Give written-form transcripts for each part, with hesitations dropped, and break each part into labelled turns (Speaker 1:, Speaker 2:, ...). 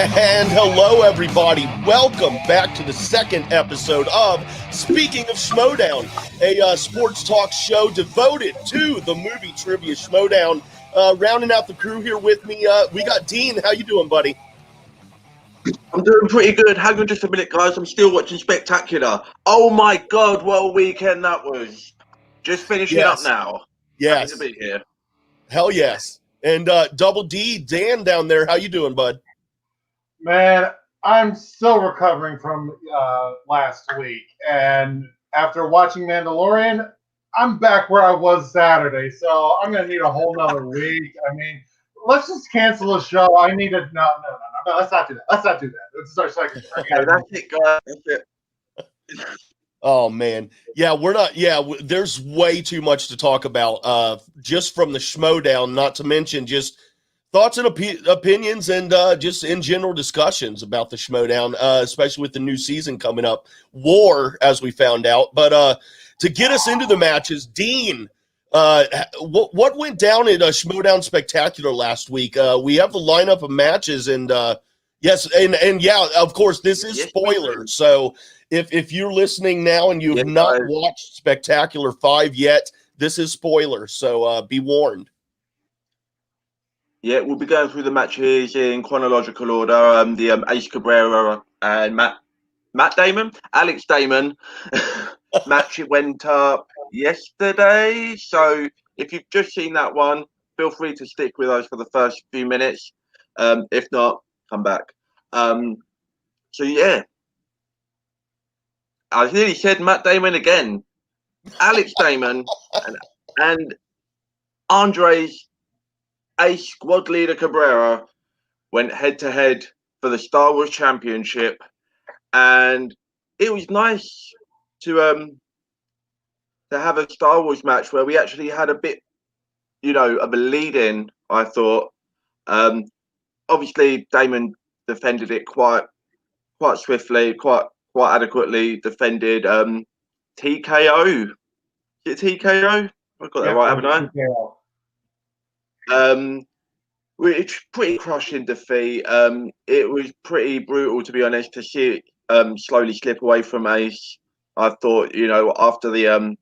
Speaker 1: And hello, everybody. Welcome back to the second episode of Speaking of Schmoedown, a sports talk show devoted to the movie trivia Schmoedown. Rounding out the crew here with me, we got Dean. How you doing, buddy?
Speaker 2: I'm doing pretty good. Hang on just a minute, guys. I'm still watching Spectacular. Oh my God, what a weekend that was. Just finishing up now.
Speaker 1: Yes.
Speaker 2: Happy to be here.
Speaker 1: Hell yes. And Double D, Dan down there, how you doing, bud?
Speaker 3: Man, I'm still recovering from last week. And after watching Mandalorian, I'm back where I was Saturday. So I'm going to need a whole nother week. I mean, let's just cancel the show. I need to. No. Let's not do that. Let's not do that. It's our second.
Speaker 2: Okay, that's it, guys. That's it.
Speaker 1: Oh, man. Yeah, we're not. Yeah, there's way too much to talk about just from the Schmoedown, not to mention just thoughts and opinions and just in general discussions about the Schmoedown, especially with the new season coming up. War, as we found out. But to get us into the matches, Dean, what went down at Schmoedown Spectacular last week? We have the lineup of matches, and yes, and yeah, of course, this is spoiler. So if you're listening now and you have not watched Spectacular 5 yet, this is spoiler. So be warned.
Speaker 2: Yeah, we'll be going through the matches in chronological order. The Ace Cabrera and Matt Damon, Alex Damon match went up yesterday. So if you've just seen that one, feel free to stick with us for the first few minutes. If not, come back. So yeah, I nearly said Matt Damon again. Alex Damon and Andre's Ace squad leader Cabrera went head to head for the Star Wars Championship, and it was nice to have a Star Wars match where we actually had a bit, of a lead in. I thought, obviously Damon defended it quite swiftly, quite adequately defended. TKO, is it TKO? I got that right, haven't I?
Speaker 3: TKO.
Speaker 2: Which pretty crushing defeat. It was pretty brutal, to be honest, to see it slowly slip away from Ace. I thought, after the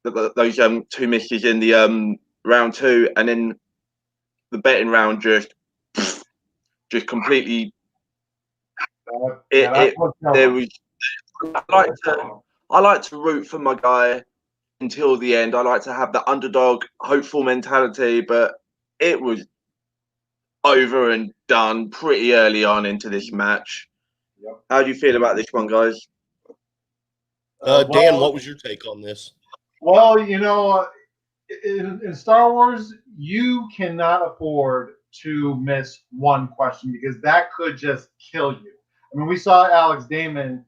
Speaker 2: those two misses in the round 2, and then the betting round just completely. There was. I like to root for my guy until the end. I like to have the underdog, hopeful mentality, but it was over and done pretty early on into this match.
Speaker 3: Yep.
Speaker 2: How do you feel about this one, guys?
Speaker 1: Dan, what was your take on this?
Speaker 3: Well, in Star Wars, you cannot afford to miss one question because that could just kill you. I mean, we saw Alex Damon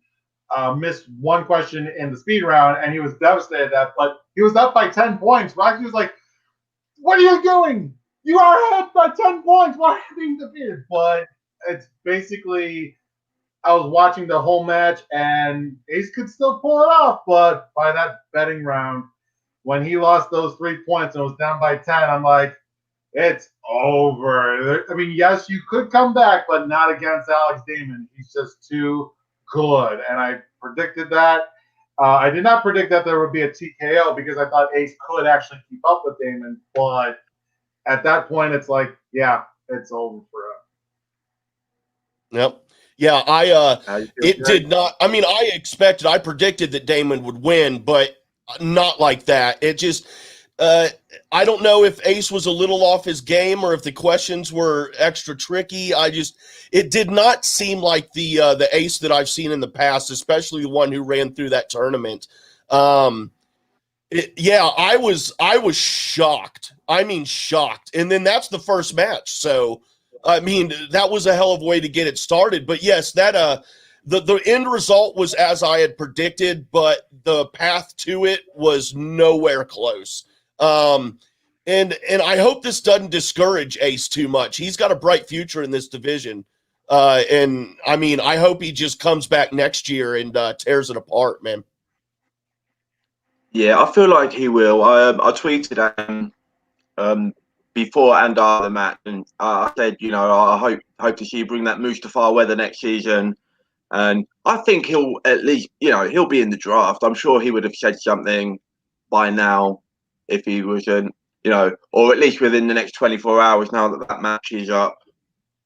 Speaker 3: missed one question in the speed round, and he was devastated at that, but he was up by 10 points. Rocky was like, what are you doing? You are ahead by 10 points. Why are you being defeated? But it's basically, I was watching the whole match, and Ace could still pull it off, but by that betting round, when he lost those 3 points and was down by 10, I'm like, it's over. I mean, yes, you could come back, but not against Alex Damon. He's just too good, and I predicted that. I did not predict that there would be a TKO because I thought Ace could actually keep up with Damon, but at that point, it's like, yeah, it's over for him.
Speaker 1: Yep. Yeah, it did not. I mean, I predicted that Damon would win, but not like that. It just, I don't know if Ace was a little off his game or if the questions were extra tricky. It did not seem like the Ace that I've seen in the past, especially the one who ran through that tournament. I was shocked. I mean, shocked. And then that's the first match. So, I mean, that was a hell of a way to get it started. But yes, that the end result was as I had predicted, but the path to it was nowhere close. And I hope this doesn't discourage Ace too much. He's got a bright future in this division. And I mean, I hope he just comes back next year and tears it apart, man.
Speaker 2: Yeah, I feel like he will. I tweeted at him before and after the match, and I said, I hope to see you bring that Mustafa weather next season. And I think he'll at least, he'll be in the draft. I'm sure he would have said something by now if he wasn't, or at least within the next 24 hours now that match is up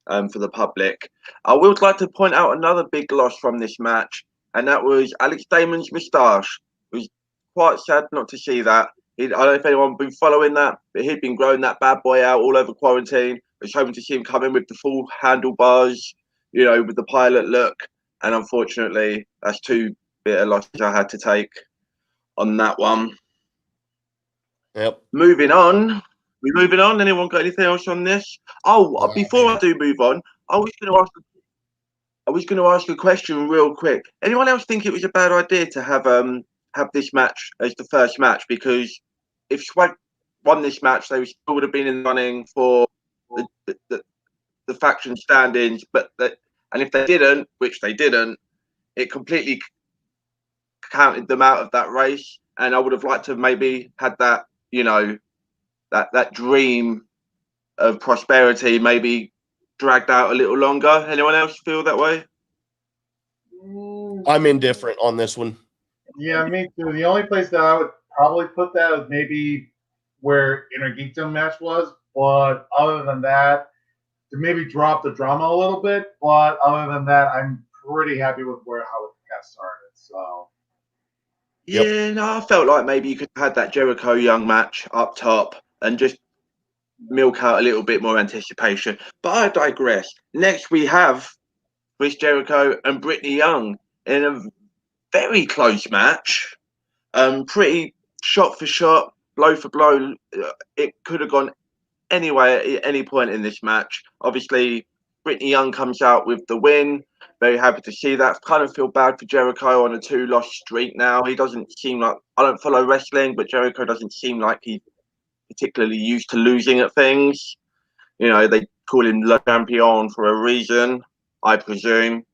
Speaker 2: for the public. I would like to point out another big loss from this match, and that was Alex Damon's moustache. It was quite sad not to see that. I don't know if anyone's been following that, but he'd been growing that bad boy out all over quarantine. I was hoping to see him come in with the full handlebars, with the pilot look. And unfortunately, that's two bitter losses I had to take on that one.
Speaker 1: Yep.
Speaker 2: Moving on. We're moving on. Anyone got anything else on this? Oh, before I do move on, I was going to ask a question real quick. Anyone else think it was a bad idea to have this match as the first match? Because if Swag won this match, they still would have been in the running for the faction standings. And if they didn't, which they didn't, it completely counted them out of that race. And I would have liked to have maybe had that, that dream of prosperity maybe dragged out a little longer. Anyone else feel that way?
Speaker 1: I'm indifferent on this one.
Speaker 3: Yeah, me too. The only place that I would probably put that is maybe where Inner Geekdom match was. But other than that, to maybe drop the drama a little bit. But other than that, I'm pretty happy with how it got started. So.
Speaker 1: Yep.
Speaker 2: Yeah, no, I felt like maybe you could have had that Jericho Young match up top and just milk out a little bit more anticipation. But I digress. Next, we have Chris Jericho and Brittany Young in a very close match. Pretty shot for shot, blow for blow. It could have gone anyway at any point in this match. Obviously, Brittany Young comes out with the win. Very happy to see that. Kind of feel bad for Jericho on a 2-loss streak now. He doesn't seem like, I don't follow wrestling, but Jericho doesn't seem like he's particularly used to losing at things. They call him Le Champion for a reason, I presume.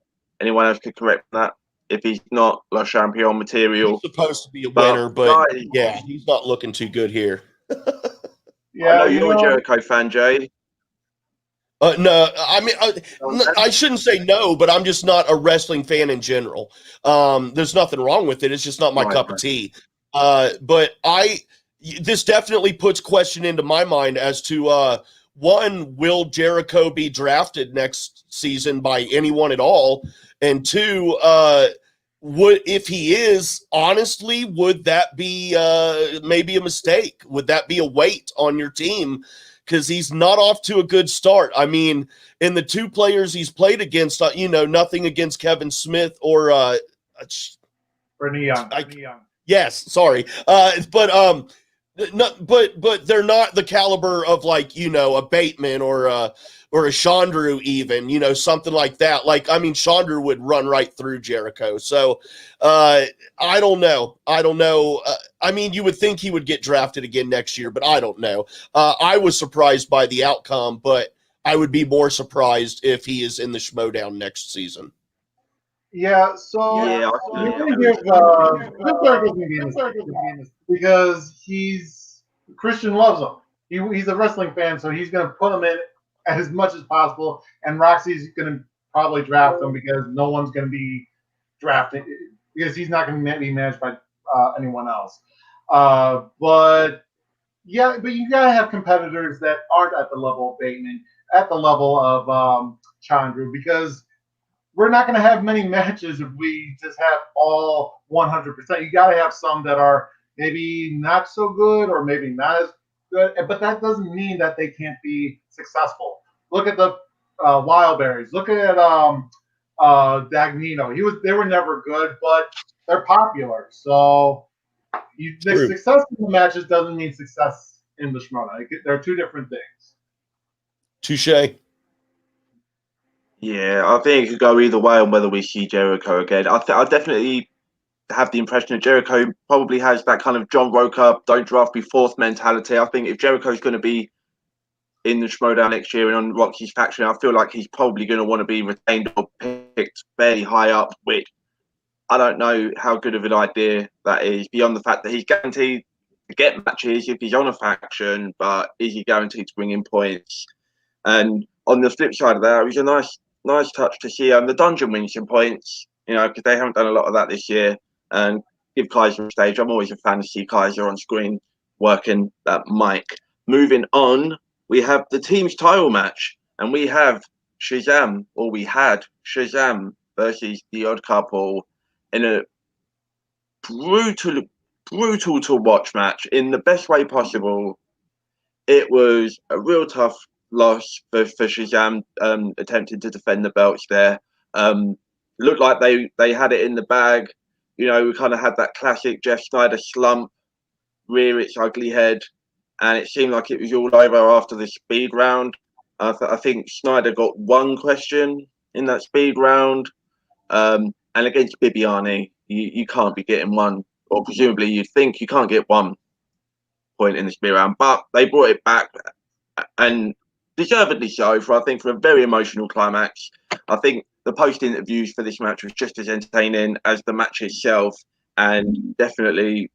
Speaker 2: Anyone else could correct that if he's not Le Champion material.
Speaker 1: He's supposed to be a winner, but
Speaker 2: guys,
Speaker 1: yeah, he's not looking too good here.
Speaker 3: Yeah,
Speaker 2: I know you're a Jericho fan, Jay.
Speaker 1: No, I mean, I shouldn't say no, but I'm just not a wrestling fan in general. There's nothing wrong with it. It's just not my cup of tea. But this definitely puts question into my mind as to, one, will Jericho be drafted next season by anyone at all? And two, if he is, honestly, would that be maybe a mistake? Would that be a weight on your team? Because he's not off to a good start. I mean, in the two players he's played against, nothing against Kevin Smith or
Speaker 3: Brittany Young.
Speaker 1: Yes, sorry, but they're not the caliber of a Bateman or a Chandru even, something like that. Chandru would run right through Jericho. So I don't know. You would think he would get drafted again next year, but I don't know. I was surprised by the outcome, but I would be more surprised if he is in the Schmoedown next season.
Speaker 3: Yeah, so because Christian loves him. He's a wrestling fan, so he's going to put him in as much as possible. And Roxy's going to probably draft him because no one's going to be drafted because he's not going to be managed by anyone else. But you got to have competitors that aren't at the level of Bateman, at the level of Chandru, because we're not going to have many matches if we just have all 100%. You got to have some that are maybe not so good or maybe not as good, but that doesn't mean that they can't be successful. Look at the Wildberries. Look at Dagnino. They were never good, but they're popular. So the success in the matches doesn't mean success in the Schmoedown. They're two different things.
Speaker 1: Touche.
Speaker 2: Yeah, I think it could go either way on whether we see Jericho again. I definitely have the impression that Jericho probably has that kind of John Roker, don't draft me fourth mentality. I think if Jericho's going to be in the Schmoedown next year and on Roxy's faction, I feel like he's probably going to want to be retained or picked fairly high up, which I don't know how good of an idea that is, beyond the fact that he's guaranteed get matches if he's on a faction, but is he guaranteed to bring in points? And on the flip side of that, it was a nice touch to see the dungeon win some points, because they haven't done a lot of that this year, and give Kaiser a stage. I'm always a fan to see Kaiser on screen working that mic. Moving on, we have the team's title match, and we had Shazam versus the Odd Couple in a brutal to watch match in the best way possible. It was a real tough loss for Shazam, attempting to defend the belts there. Looked like they had it in the bag. We kind of had that classic Jeff Snyder slump, rear its ugly head, and it seemed like it was all over after the speed round. I think Snyder got one question in that speed round, and against Bibiani, you can't be getting one, or presumably you'd think you can't get 1 point in the speed round, but they brought it back, and deservedly so, for a very emotional climax. I think the post interviews for this match was just as entertaining as the match itself, and definitely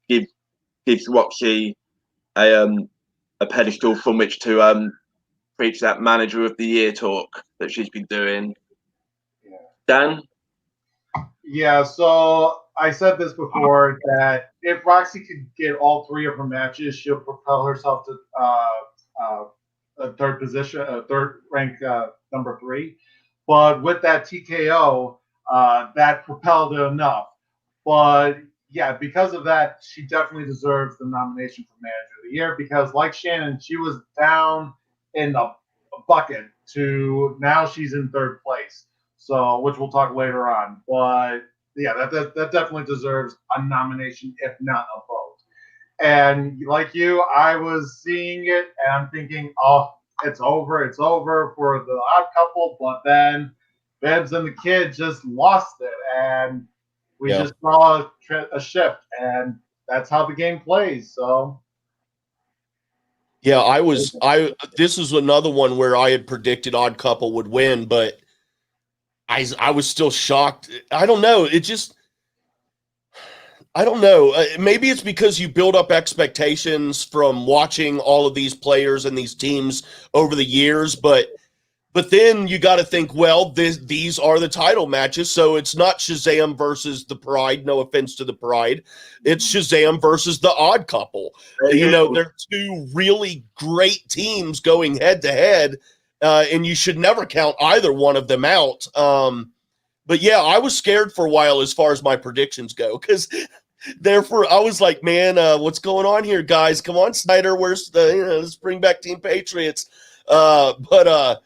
Speaker 2: gives Roxy a pedestal from which to preach that manager of the year talk that she's been doing.
Speaker 3: Yeah.
Speaker 2: Dan?
Speaker 3: Yeah, so I said this before that if Roxy could get all 3 of her matches, she'll propel herself to a third position, third rank, number 3. But with that TKO, that propelled it enough. But yeah, because of that, she definitely deserves the nomination for Manager of the Year, because like Shannon, she was down in the bucket to now she's in 3rd place. So, which we'll talk later on. But yeah, that definitely deserves a nomination, if not a vote. And like you, I was seeing it and I'm thinking, oh, it's over for the Odd Couple. But then Bibbs and the kid just lost it, and we just saw a shift, and that's how the game plays. So.
Speaker 1: Yeah, this is another one where I had predicted Odd Couple would win, but I was still shocked. I don't know. I don't know. Maybe it's because you build up expectations from watching all of these players and these teams over the years, but then you got to think, well, these are the title matches, so it's not Shazam versus the Pride. No offense to the Pride, it's Shazam versus the Odd Couple. They're 2 really great teams going head to head, and you should never count either one of them out. But yeah, I was scared for a while as far as my predictions go, because therefore I was like, man, what's going on here, guys? Come on, Snyder, where's let's bring back Team Patriots. But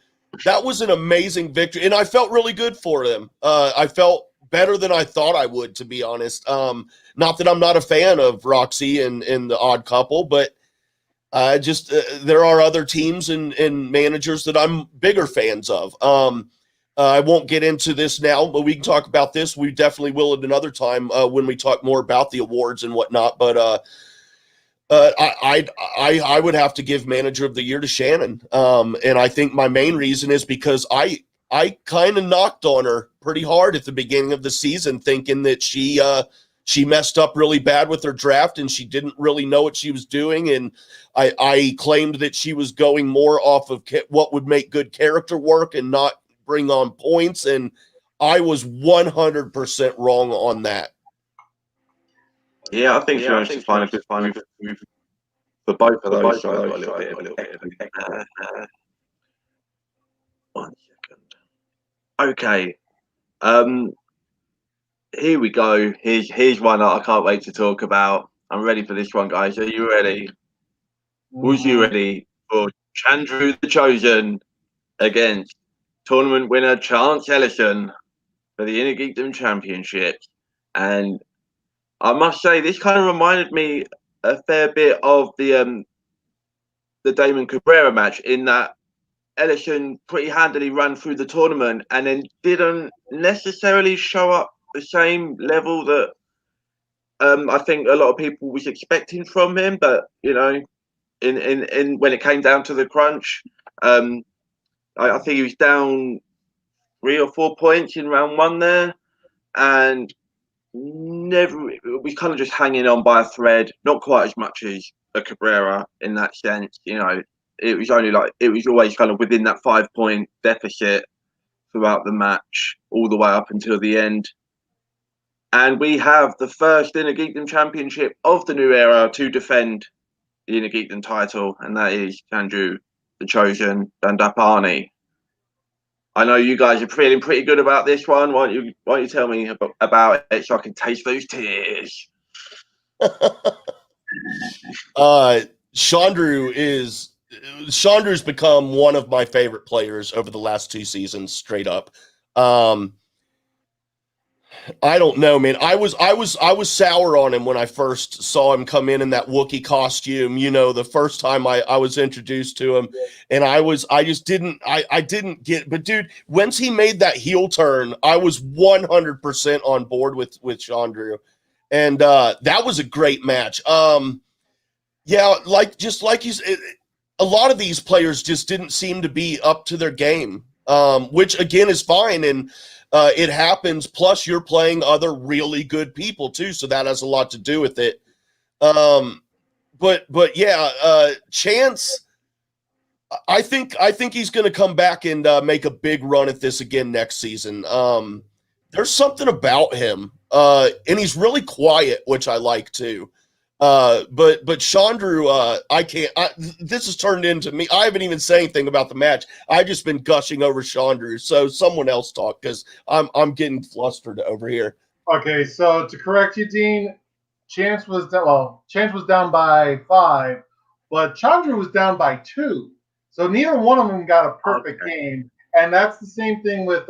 Speaker 1: that was an amazing victory, and I felt really good for them. I felt better than I thought I would, to be honest. Not that I'm not a fan of Roxy and the Odd Couple, but there are other teams and managers that I'm bigger fans of. I won't get into this now, but we can talk about this. We definitely will at another time when we talk more about the awards and whatnot. But I would have to give Manager of the Year to Shannon, and I think my main reason is because I kind of knocked on her pretty hard at the beginning of the season, thinking that she messed up really bad with her draft and she didn't really know what she was doing, and I claimed that she was going more off of what would make good character work and not bring on points, and I was 100% wrong on that.
Speaker 2: Yeah, I think she managed to find a good move for both of those. So I've got a little bit of 1 second. Okay. Here we go. Here's one that I can't wait to talk about. I'm ready for this one, guys. Are you ready? Was you ready for Chandru the Chosen against tournament winner Chance Ellison for the Inner Geekdom Championship? And I must say, this kind of reminded me a fair bit of the Damon Cabrera match, in that Ellison pretty handily ran through the tournament and then didn't necessarily show up the same level that I think a lot of people was expecting from him. But in when it came down to the crunch, I think he was down 3 or 4 points in round 1 there, and never we kind of just hanging on by a thread, not quite as much as a Cabrera in that sense. You know, it was always kind of within that 5-point deficit throughout the match, all the way up until the end. And we have the first Inner Geekdom Championship of the new era to defend the Inner Geekdom title, and that is Chandru, the Chosen, Dandapani. I know you guys are feeling pretty good about this one. Why don't you tell me about it so I can taste those tears?
Speaker 1: Chandru's become one of my favorite players over the last 2 seasons, straight up. I don't know, man. I was sour on him when I first saw him come in that Wookiee costume, you know, the first time I was introduced to him. And I didn't get, but dude, once he made that heel turn, I was 100% on board with Chandru. And that was a great match. Yeah, like you said, a lot of these players just didn't seem to be up to their game, which again is fine. And it happens. Plus, you're playing other really good people too, so that has a lot to do with it. But yeah, Chance, I think he's going to come back and make a big run at this again next season. There's something about him, and he's really quiet, which I like too. But Chandru, I can't. This has turned into me. I haven't even said anything about the match. I've just been gushing over Chandru. So someone else talk, because I'm getting flustered over here.
Speaker 3: Okay, so to correct you, Dean, Chance was down by 5, but Chandru was down by 2. So neither one of them got a perfect game, and that's the same thing with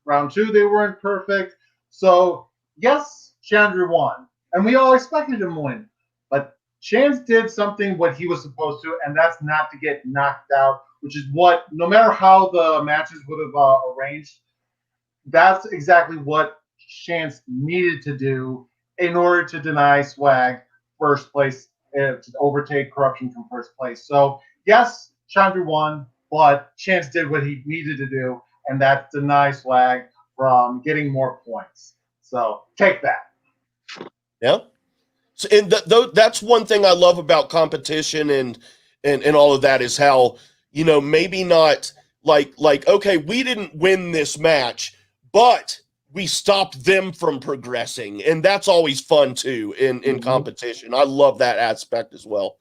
Speaker 3: round 2. They weren't perfect. So yes, Chandru won, and we all expected him to win. But Chance did something what he was supposed to, and that's not to get knocked out, which is what, no matter how the matches would have arranged, that's exactly what Chance needed to do in order to deny Swag first place, to overtake Corruption from first place. So yes, Chandru won, but Chance did what he needed to do, and that's deny Swag from getting more points. So take that.
Speaker 1: Yeah. So, and that's one thing I love about competition and all of that is how, you know, maybe not like okay, we didn't win this match, but we stopped them from progressing, and that's always fun too in competition. I love that aspect as well.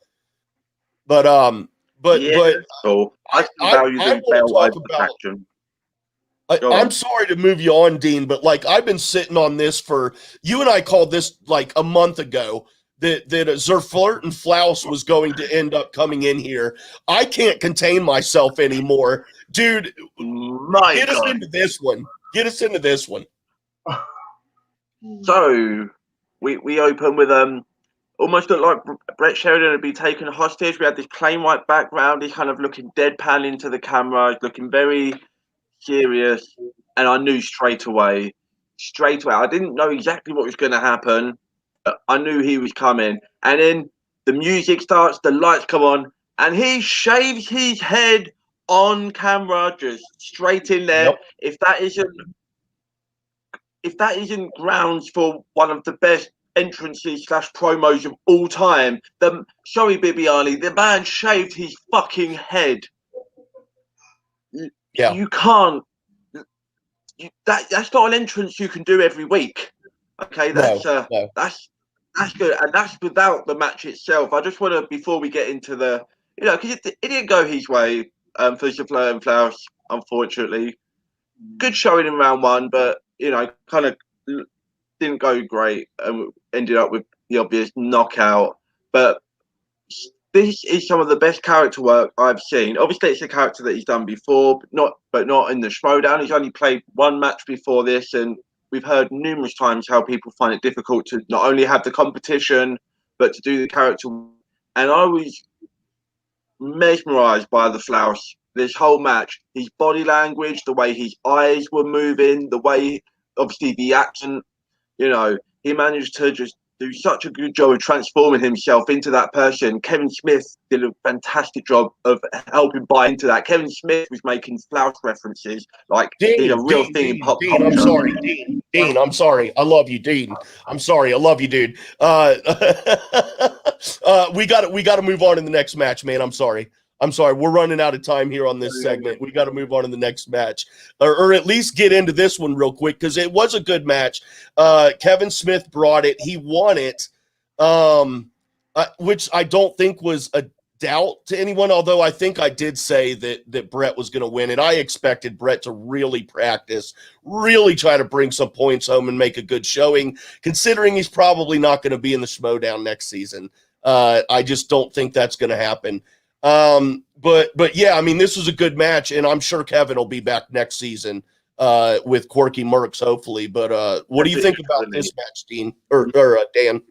Speaker 1: But
Speaker 2: yeah, so I value them over action.
Speaker 1: I'm sorry to move you on, Dean, but like I've been sitting on this for, you and I called this like a month ago that Zerflirt and Flaus was going to end up coming in here. I can't contain myself anymore. Dude, get us into this one. Get us into this one.
Speaker 2: So we open with almost looked like Brett Sheridan had been taken hostage. We had this plain white background. He's kind of looking deadpan into the camera. He's looking very serious, and I knew straight away. I didn't know exactly what was going to happen, but I knew he was coming. And then the music starts, the lights come on, and he shaves his head on camera, just straight in there. Yep. If that isn't grounds for one of the best entrances / promos of all time, sorry, Bibiani, the man shaved his fucking head.
Speaker 1: Yeah.
Speaker 2: You can't. That's not an entrance you can do every week. Okay, that's good, and that's without the match itself. I just want to, before we get into the, you know, because it didn't go his way for Zerflirt and Flaus, unfortunately. Good showing in round 1, but you know, kind of didn't go great, and ended up with the obvious knockout. But this is some of the best character work I've seen. Obviously, it's a character that he's done before, but not in the Schmoedown. He's only played 1 match before this, and we've heard numerous times how people find it difficult to not only have the competition, but to do the character. And I was mesmerized by the Flaus this whole match. His body language, the way his eyes were moving, the way, obviously, the accent, you know, he managed to just do such a good job of transforming himself into that person. Kevin Smith did a fantastic job of helping buy into that. Kevin Smith was making Flaus references like he's a real thing in pop culture.
Speaker 1: I'm sorry, Dean. Dean, I'm sorry. I love you, Dean. I'm sorry. I love you, dude. We got to move on in the next match, man. I'm sorry. We're running out of time here on this segment. We got to move on in the next match, or at least get into this one real quick because it was a good match. Kevin Smith brought it. He won it, which I don't think was a doubt to anyone, although I think I did say that Brett was going to win, and I expected Brett to really practice, really try to bring some points home and make a good showing, considering he's probably not going to be in the Schmoedown next season. I just don't think that's going to happen. But yeah, I mean, this was a good match, and I'm sure Kevin will be back next season with Corky Merckx, hopefully. But what do you think about this match, Dean or Dan?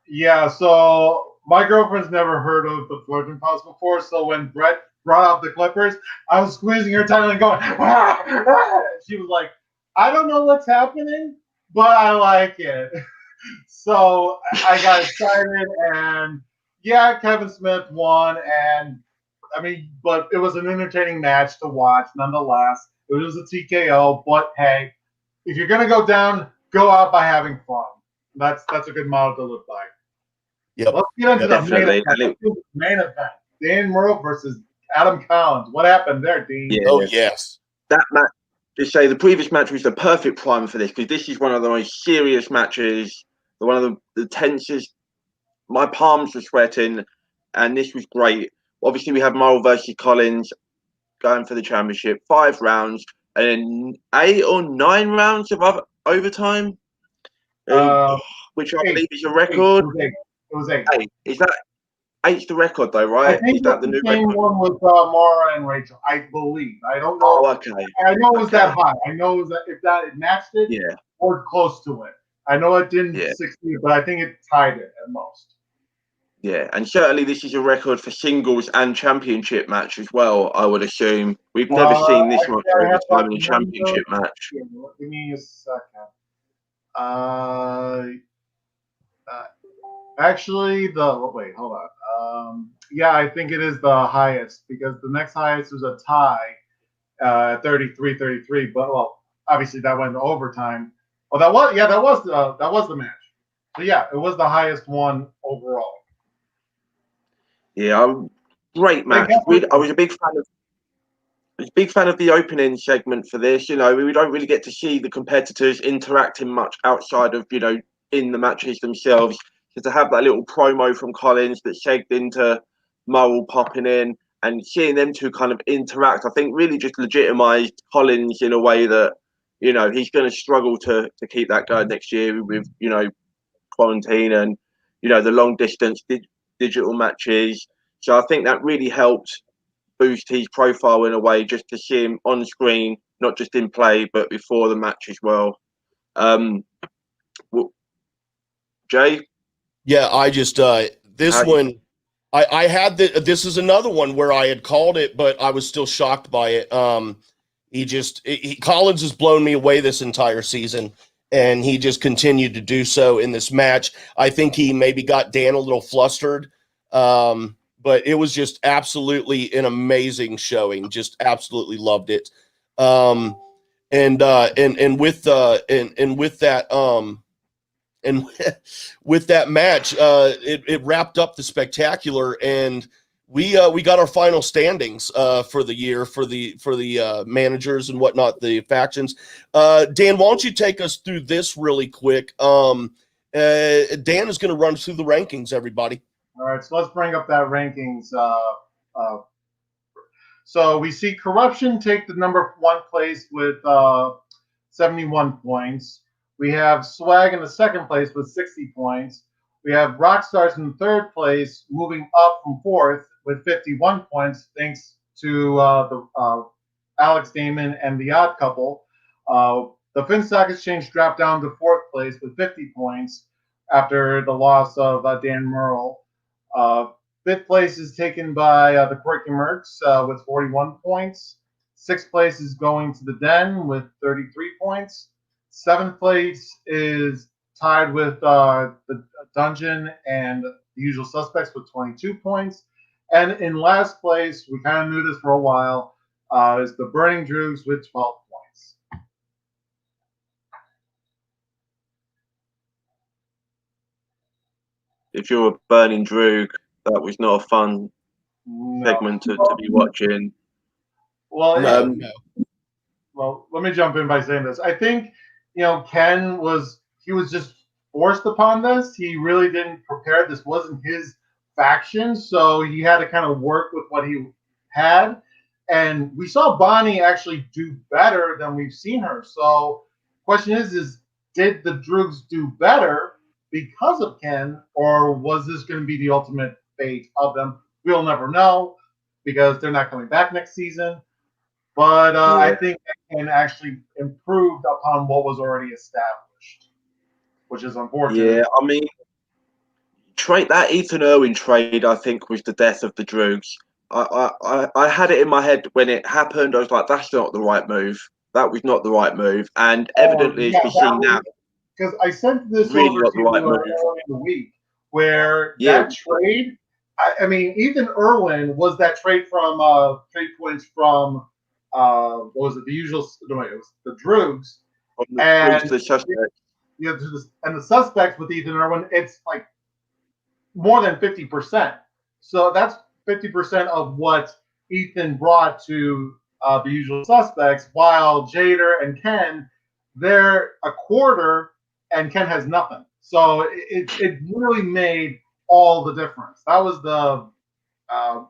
Speaker 3: Yeah, so my girlfriend's never heard of the Flourishing Palace before, so when Brett brought out the Clippers, I was squeezing her tightly and going, ah, ah. She was like, I don't know what's happening, but I like it. So I got excited, and yeah, Kevin Smith won, and I mean, but it was an entertaining match to watch nonetheless. It was a TKO, but hey, if you're gonna go down, go out by having fun. That's a good model to live by.
Speaker 1: Yep.
Speaker 3: Let's get into the main event. Dan Murrell versus Adam Collins. What happened there, Dean?
Speaker 2: Yeah.
Speaker 1: Oh, yes.
Speaker 2: That match, just say the previous match was the perfect primer for this because this is one of the most serious matches, one of the tensest. My palms were sweating, and this was great. Obviously, we have Murrell versus Collins going for the championship, 5 rounds, and then 8 or 9 rounds of overtime, which I believe is a record.
Speaker 3: It was 8.
Speaker 2: Is that 8's the record though, right?
Speaker 3: I think
Speaker 2: is that the new
Speaker 3: same
Speaker 2: record?
Speaker 3: one with Mara and Rachel, I believe. I don't know.
Speaker 2: Oh, okay.
Speaker 3: I know it was that high. I know it was if it matched it,
Speaker 2: yeah,
Speaker 3: or close to it. I know it didn't succeed, but I think it tied it at most.
Speaker 2: Yeah, and certainly this is a record for singles and championship match as well, I would assume. We've never seen this much overtime in a championship match.
Speaker 3: Yeah, give me a second. Actually, wait, hold on. Yeah, I think it is the highest because the next highest was a tie, 33-33. But well, obviously that went to overtime. Oh, that was the match. So yeah, it was the highest one overall.
Speaker 2: Yeah, great match. I was a big fan of the opening segment for this. You know, we don't really get to see the competitors interacting much outside of, you know, in the matches themselves. So to have that little promo from Collins that segged into Murrell popping in and seeing them two kind of interact, I think really just legitimized Collins in a way that, you know, he's going to struggle to keep that going next year with, you know, quarantine and, you know, the long distance digital matches. So I think that really helped boost his profile in a way, just to see him on screen, not just in play, but before the match as well. Jay?
Speaker 1: Yeah, I just this one I had this is another one where I had called it, but I was still shocked by it. Collins has blown me away this entire season, and he just continued to do so in this match. I think he maybe got Dan a little flustered, but it was just absolutely an amazing showing. Just absolutely loved it. And with that and with that match, it wrapped up the spectacular, and we got our final standings for the year for the managers and whatnot, the factions. Dan, why don't you take us through this really quick? Dan is going to run through the rankings, everybody.
Speaker 3: All right, so let's bring up that rankings. So we see Corruption take the number 1 place with 71 points. We have Swag in the 2nd place with 60 points. We have Rockstars in 3rd place, moving up from 4th with 51 points, thanks to Alex Damon and the Odd Couple. The Finstock Exchange dropped down to 4th place with 50 points after the loss of Dan Murrell. 5th place is taken by the Quirky Mercs with 41 points. 6th place is going to the Den with 33 points. 7th place is tied with the Dungeon and the Usual Suspects with 22 points. And in last place, we kind of knew this for a while, is the Burning Droogs with 12 points.
Speaker 2: if you're a burning droog, that was not a fun
Speaker 3: No.
Speaker 2: segment to be watching.
Speaker 3: Well,
Speaker 1: No.
Speaker 3: well, let me jump in by saying this. I think, Ken was just forced upon this. He really didn't prepare. This wasn't his faction, so he had to kind of work with what he had. And we saw Bonnie actually do better than we've seen her. So, question is did the Droogs do better because of Ken, or was this going to be the ultimate fate of them? We'll never know because they're not coming back next season. But I think Ken actually improved upon what was already established, which is unfortunate.
Speaker 2: Yeah, I mean, that Ethan Irwin trade, I think, was the death of the Droogs. I had it in my head when it happened. I was like, that's not the right move. That was not the right move. And evidently, as we see now,
Speaker 3: because I sent this
Speaker 2: really
Speaker 3: over
Speaker 2: not
Speaker 3: to
Speaker 2: the right
Speaker 3: you
Speaker 2: move.
Speaker 3: earlier in the week, where that trade. I mean, Ethan Irwin was that trade from trade points from what was it? The usual. No, wait, it was the Droogs. And
Speaker 2: the suspects.
Speaker 3: And the suspects with Ethan Irwin, it's like more than 50%. So that's 50% of what Ethan brought to the usual suspects, while Jader and Ken, they're a quarter, and Ken has nothing. So it really made all the difference. That was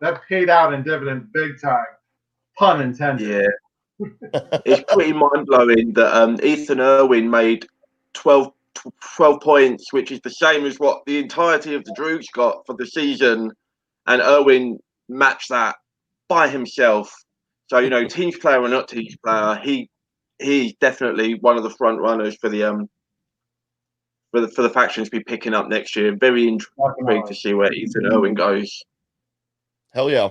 Speaker 3: that paid out in dividend big time, pun intended.
Speaker 2: Yeah, it's pretty mind blowing that Ethan Irwin made 12 points, which is the same as what the entirety of the Droogs got for the season, and Irwin matched that by himself. So teams player or not teams player, he's definitely one of the front runners for the factions to be picking up next year. Very intrigued to see where Ethan Irwin goes.
Speaker 1: Hell yeah.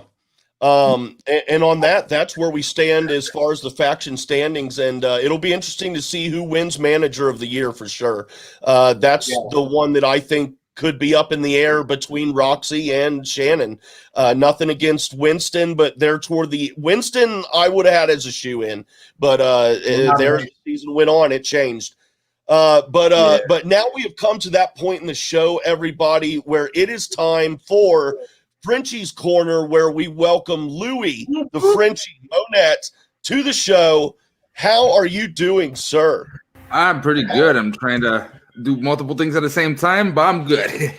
Speaker 1: And on that's where we stand as far as the faction standings, and it'll be interesting to see who wins manager of the year for sure. That's the one that I think could be up in the air between Roxy and Shannon. Nothing against Winston, but they're toward the Winston I would have had as a shoe in, but there the season went on, it changed. But now we have come to that point in the show, everybody, where it is time for Frenchie's Corner, where we welcome Louis, the Frenchie Monette, to the show. How are you doing, sir?
Speaker 4: I'm pretty good. I'm trying to do multiple things at the same time, but I'm good.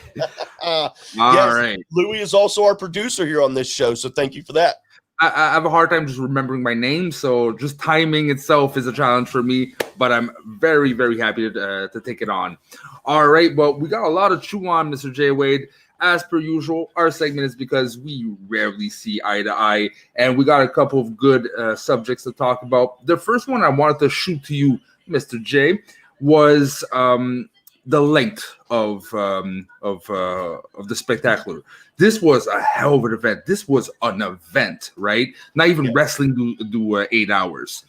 Speaker 4: All right.
Speaker 1: Louis is also our producer here on this show, so thank you for that.
Speaker 4: I have a hard time just remembering my name, so just timing itself is a challenge for me, but I'm very, very happy to take it on. All right, well, we got a lot of chew on, Mr. J. Wade. As per usual, our segment is because we rarely see eye to eye, and we got a couple of good subjects to talk about. The first one I wanted to shoot to you, Mr. J, was the length of the Spectacular. This was a hell of an event. This was an event, right? Not even wrestling do 8 hours.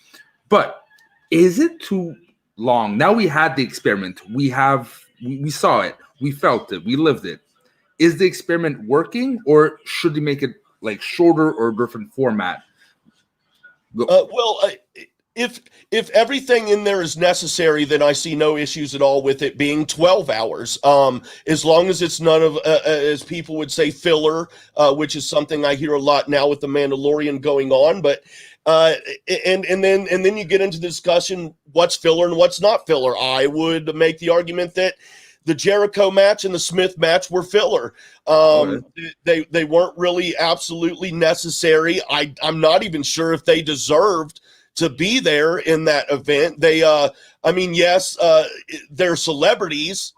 Speaker 4: But is it too long? Now we had the experiment. We saw it. We felt it. We lived it. Is the experiment working, or should they make it like shorter or a different format?
Speaker 1: If everything in there is necessary, then I see no issues at all with it being 12 hours. As long as it's none of, as people would say, filler, which is something I hear a lot now with the Mandalorian going on. But and then you get into the discussion, what's filler and what's not filler. I would make the argument that the Jericho match and the Smith match were filler. They weren't really absolutely necessary. I'm not even sure if they deserved to be there in that event. They, yes, they're celebrities,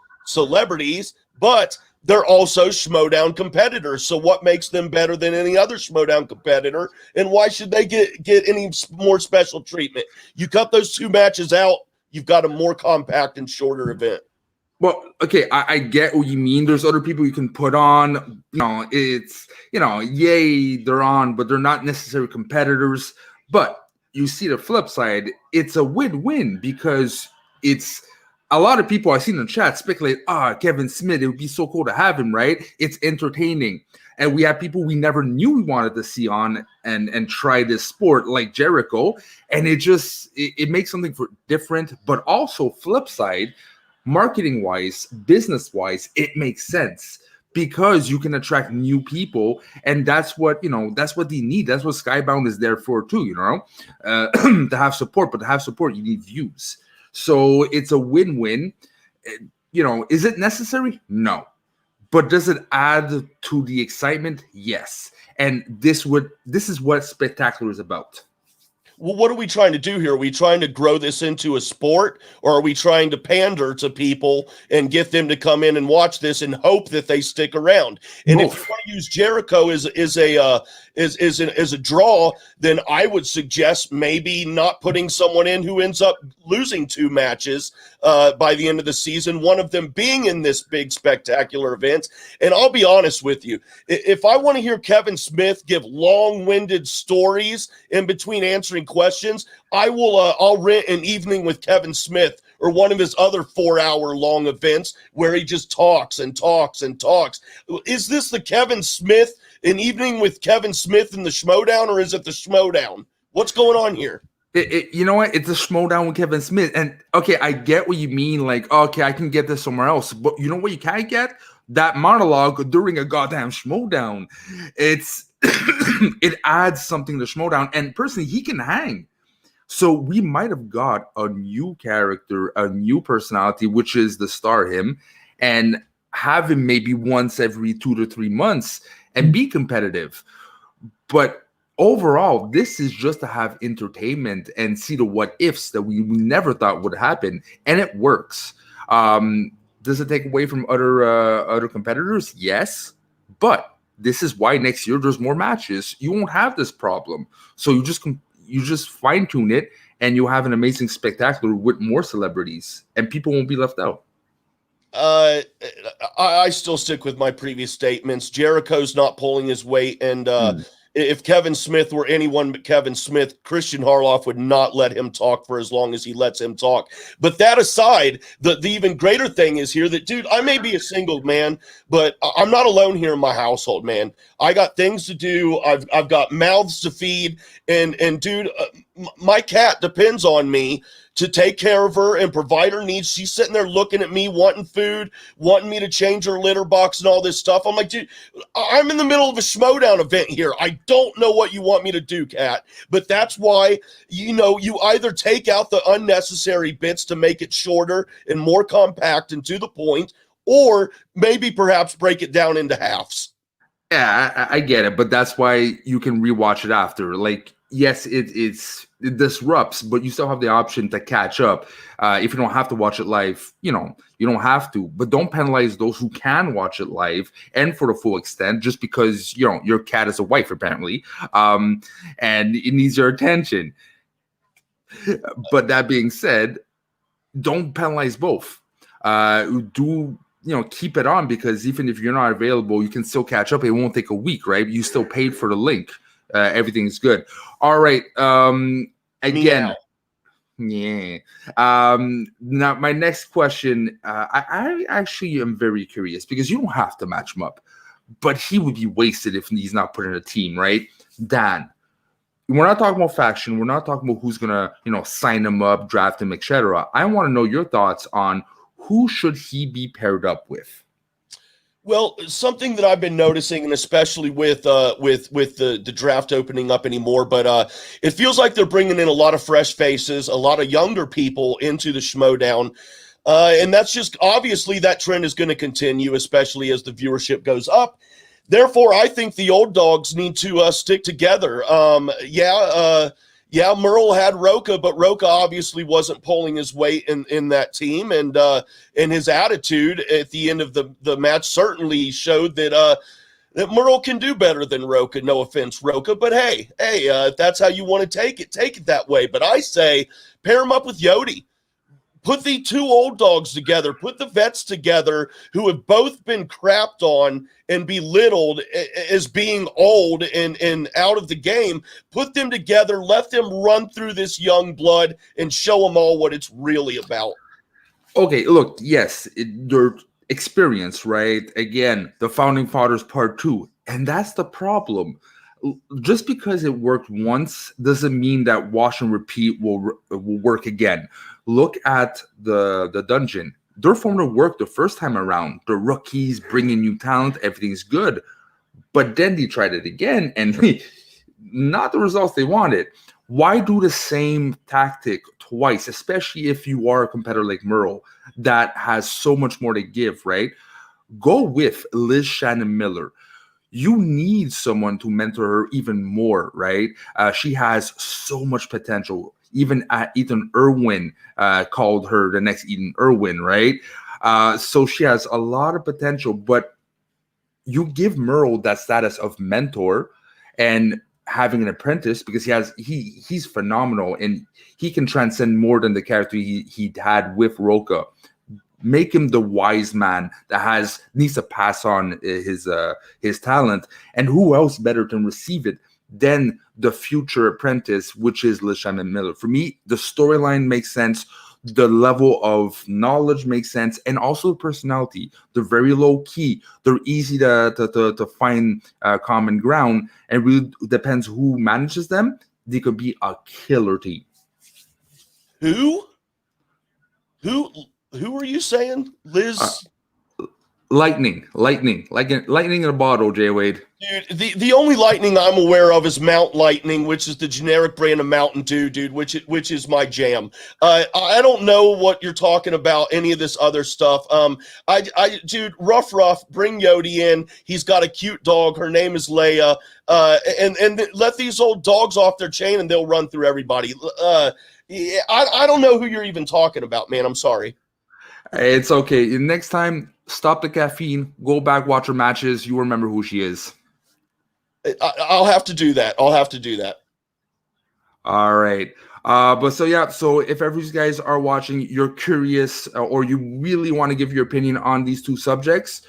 Speaker 1: but they're also Schmoedown competitors. So what makes them better than any other Schmoedown competitor? And why should they get any more special treatment? You cut those two matches out, you've got a more compact and shorter event.
Speaker 4: Well, okay, I get what you mean. There's other people you can put on. It's, yay, they're on, but they're not necessarily competitors. But you see the flip side, it's a win-win because it's a lot of people I've seen in the chat speculate, Kevin Smith, it would be so cool to have him, right? It's entertaining. And we have people we never knew we wanted to see on and try this sport like Jericho. And it makes something for different, but also flip side, marketing-wise, business-wise, it makes sense because you can attract new people, and that's what that's what they need. That's what Skybound is there for too, to have support. But to have support, you need views. So it's a win-win. Is it necessary? No. But does it add to the excitement? Yes. And this is what Spectacular is about.
Speaker 1: Well, what are we trying to do here? Are we trying to grow this into a sport, or are we trying to pander to people and get them to come in and watch this and hope that they stick around? And if you want to use Jericho as a draw, then I would suggest maybe not putting someone in who ends up losing 2 matches by the end of the season, one of them being in this big spectacular event. And I'll be honest with you, if I want to hear Kevin Smith give long-winded stories in between answering questions, I'll rent an evening with Kevin Smith or one of his other 4-hour long events where he just talks and talks and talks. Is this the Kevin Smith, an evening with Kevin Smith in the Schmoedown, or is it the Schmoedown? What's going on here?
Speaker 4: You know what? It's a Schmoedown with Kevin Smith. And okay, I get what you mean. Like, okay, I can get this somewhere else. But you know what you can't get? That monologue during a goddamn Schmoedown. It adds something to Schmoedown. And personally, he can hang. So we might have got a new character, a new personality, which is the star him, and have him maybe once every 2 to 3 months and be competitive. But overall, this is just to have entertainment and see the what ifs that we never thought would happen, and it works. Does it take away from other competitors? Yes, but this is why next year there's more matches. You won't have this problem, so you just fine tune it, and you'll have an amazing spectacular with more celebrities, and people won't be left out.
Speaker 1: I still stick with my previous statements. Jericho's not pulling his weight, and if Kevin Smith were anyone but Kevin Smith, Christian Harloff would not let him talk for as long as he lets him talk. But that aside, the even greater thing is here that, dude, I may be a single man, but I'm not alone here in my household, man. I got things to do. I've got mouths to feed, and dude, my cat depends on me to take care of her and provide her needs. She's sitting there looking at me, wanting food, wanting me to change her litter box and all this stuff. I'm like, dude, I'm in the middle of a Schmoedown event here. I don't know what you want me to do, Kat. But that's why, you either take out the unnecessary bits to make it shorter and more compact and to the point, or maybe perhaps break it down into halves.
Speaker 4: Yeah, I get it, but that's why you can rewatch it after. Like, yes, it disrupts, but you still have the option to catch up. If you don't have to watch it live, you don't have to. But don't penalize those who can watch it live and for the full extent, just because your cat is a wife apparently, and it needs your attention. But that being said, don't penalize both. Keep it on, because even if you're not available, you can still catch up. It won't take a week, right? You still paid for the link. Everything's good. All right. Again, yeah. Now, my next question, I actually am very curious, because you don't have to match him up, but he would be wasted if he's not put in a team, right? Dan, we're not talking about faction. We're not talking about who's gonna, sign him up, draft him, etc. I want to know your thoughts on who should he be paired up with.
Speaker 1: Well, something that I've been noticing, and especially with the draft opening up anymore, but it feels like they're bringing in a lot of fresh faces, a lot of younger people into the Schmoedown, and that's just obviously that trend is going to continue, especially as the viewership goes up. Therefore, I think the old dogs need to stick together. Merle had Roca, but Roca obviously wasn't pulling his weight in that team, and his attitude at the end of the match certainly showed that Merle can do better than Roca. No offense, Roca, but hey, if that's how you want to take it that way. But I say pair him up with Yodi. Put the two old dogs together. Put the vets together who have both been crapped on and belittled as being old and out of the game. Put them together. Let them run through this young blood and show them all what it's really about.
Speaker 4: Okay, look, yes, your experience, right? Again, the Founding Fathers Part 2. And that's the problem. Just because it worked once doesn't mean that wash and repeat will work again. Look at the dungeon. their formula worked the first time around. The rookies bringing new talent, everything's good. But then they tried it again, and not the results they wanted. Why do the same tactic twice, especially if you are a competitor like Merle that has so much more to give, right? Go with Liz Shannon Miller. You need someone to mentor her even more, right? She has so much potential. Even Ethan Irwin called her the next Ethan Irwin, right? So she has a lot of potential, but you give Merle that status of mentor and having an apprentice because he's phenomenal and he can transcend more than the character he had with Roka. Make him the wise man that needs to pass on his talent, and who else better to receive it than the future apprentice, which is LeShannon Miller. For me, the storyline makes sense, the level of knowledge makes sense, and also personality. They're very low key. They're easy to find common ground, and really depends who manages them. They could be a killer team.
Speaker 1: Who are you saying? Liz?
Speaker 4: Lightning in a bottle, Jay Wade.
Speaker 1: Dude, the only lightning I'm aware of is Mount Lightning, which is the generic brand of Mountain Dew, dude, which is my jam. I don't know what you're talking about, any of this other stuff. Dude, rough, bring Yodi in. He's got a cute dog. Her name is Leia. And let these old dogs off their chain and they'll run through everybody. I don't know who you're even talking about, man. I'm sorry.
Speaker 4: It's okay. Next time, stop the caffeine. Go back, watch her matches. You remember who she is.
Speaker 1: I'll have to do that.
Speaker 4: All right. So if ever you guys are watching, you're curious or you really want to give your opinion on these two subjects,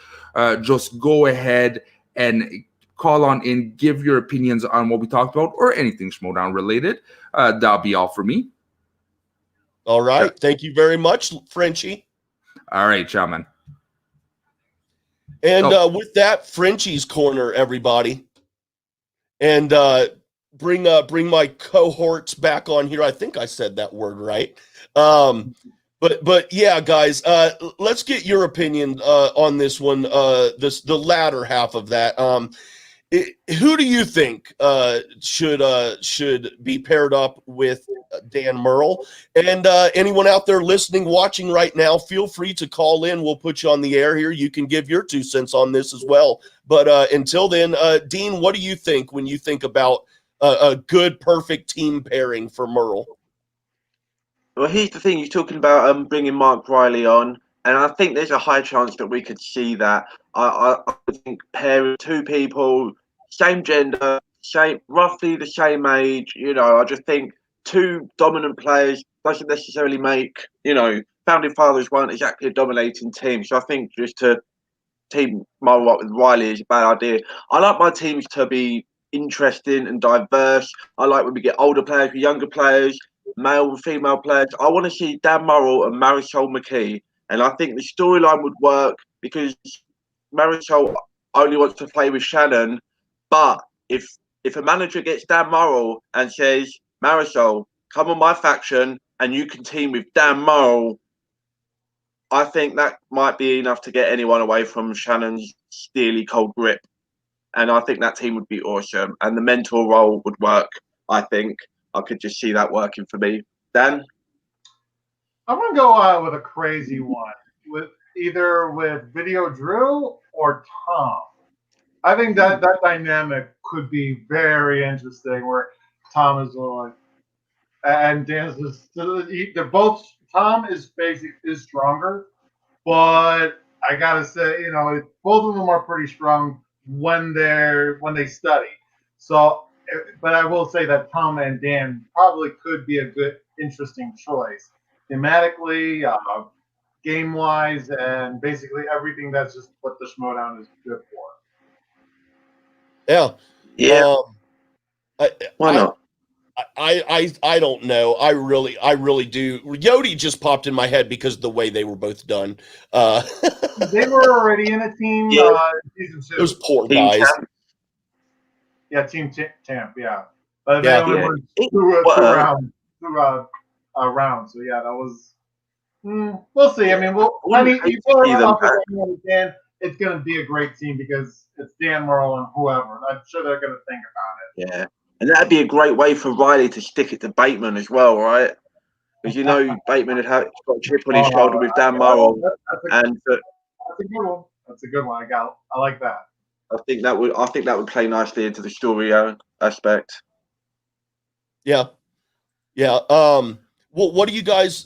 Speaker 4: just go ahead and call on in, give your opinions on what we talked about or anything Schmoedown related. That'll be all for me.
Speaker 1: All right. Thank you very much, Frenchie.
Speaker 4: All right, ciao, man.
Speaker 1: And with that, Frenchie's Corner, everybody. And bring my cohorts back on here. I think I said that word right. But yeah, guys, let's get your opinion on this one. The latter half of that. Who do you think should be paired up with Dan Merle? And anyone out there listening, watching right now, feel free to call in. We'll put you on the air here. You can give your 2 cents on this as well. But until then, Dean, what do you think when you think about a good, perfect team pairing for Merle?
Speaker 2: Well, here's the thing. You're talking about bringing Mark Riley on, and I think there's a high chance that we could see that. I think pairing 2 people, same gender, roughly the same age. I just think 2 dominant players doesn't necessarily make, founding fathers weren't exactly a dominating team. So I think just to team Marvel up with Riley is a bad idea. I like my teams to be interesting and diverse. I like when we get older players with younger players, male and female players. I want to see Dan Murrell and Marisol McKee. And I think the storyline would work because Marisol only wants to play with Shannon. But if a manager gets Dan Murrell and says, Marisol, come on my faction and you can team with Dan Murrell, I think that might be enough to get anyone away from Shannon's steely cold grip. And I think that team would be awesome. And the mentor role would work, I think. I could just see that working for me. Dan?
Speaker 3: I'm going to go with a crazy one, with Video Drew or Tom. I think that dynamic could be very interesting, where Tom is like, and Dan's just, they're both, Tom is stronger, but I gotta say, both of them are pretty strong when they study. So, but I will say that Tom and Dan probably could be a good, interesting choice thematically, game wise, and basically everything. That's just what the Schmoedown is good for.
Speaker 2: Yeah. Why not?
Speaker 1: I don't know. I really do. Yodi just popped in my head because of the way they were both done.
Speaker 3: They were already in a team. Season 2.
Speaker 1: Those poor
Speaker 2: Team
Speaker 1: guys.
Speaker 2: Champ.
Speaker 3: Yeah, Team Champ. Yeah, but
Speaker 1: Yeah.
Speaker 3: they only went two rounds. So yeah, that was We'll see. I mean,
Speaker 2: wouldn't hate
Speaker 3: you
Speaker 2: to
Speaker 3: put
Speaker 2: see
Speaker 3: it
Speaker 2: them
Speaker 3: up
Speaker 2: back.
Speaker 3: against anyone who can, it's going to be a great team because it's Dan Murrow and whoever. I'm sure they're going to think about it.
Speaker 2: Yeah, and that'd be a great way for Riley to stick it to Bateman as well, right? Because you know Bateman had got a chip on his shoulder with Dan Murrow, and
Speaker 3: That's a good one. That's a good one. I like that.
Speaker 2: I think that would play nicely into the story aspect.
Speaker 1: Yeah. Yeah. What do you guys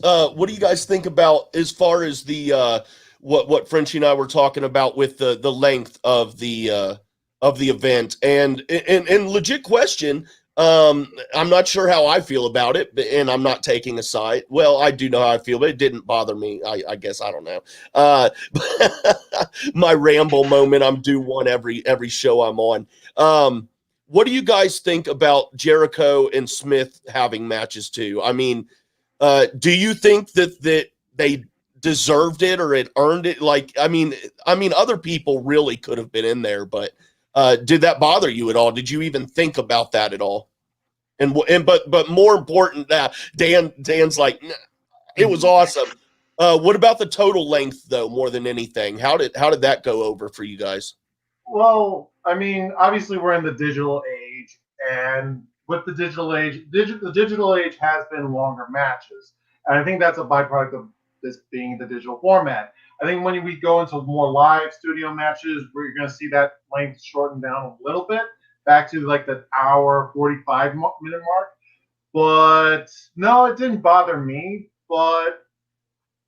Speaker 1: think about as far as the what Frenchie and I were talking about with the length of the event and legit question. I'm not sure how I feel about it, and I'm not taking a side. Well, I do know how I feel, but it didn't bother me. I guess I don't know. My ramble moment. I'm due one every show I'm on. What do you guys think about Jericho and Smith having matches too? I mean, do you think that they deserved it or it earned it? Like, I mean, other people really could have been in there, but did that bother you at all? Did you even think about that at all? But more important, that Dan's like, nah, it was awesome. What about the total length though? More than anything, how did that go over for you guys?
Speaker 3: Well, I mean, obviously we're in the digital age, and with the digital age, the digital age has been longer matches, and I think that's a byproduct of this being the digital format. I think when we go into more live studio matches, we're going to see that length shorten down a little bit, back to like the hour 45-minute mark. But no, it didn't bother me. But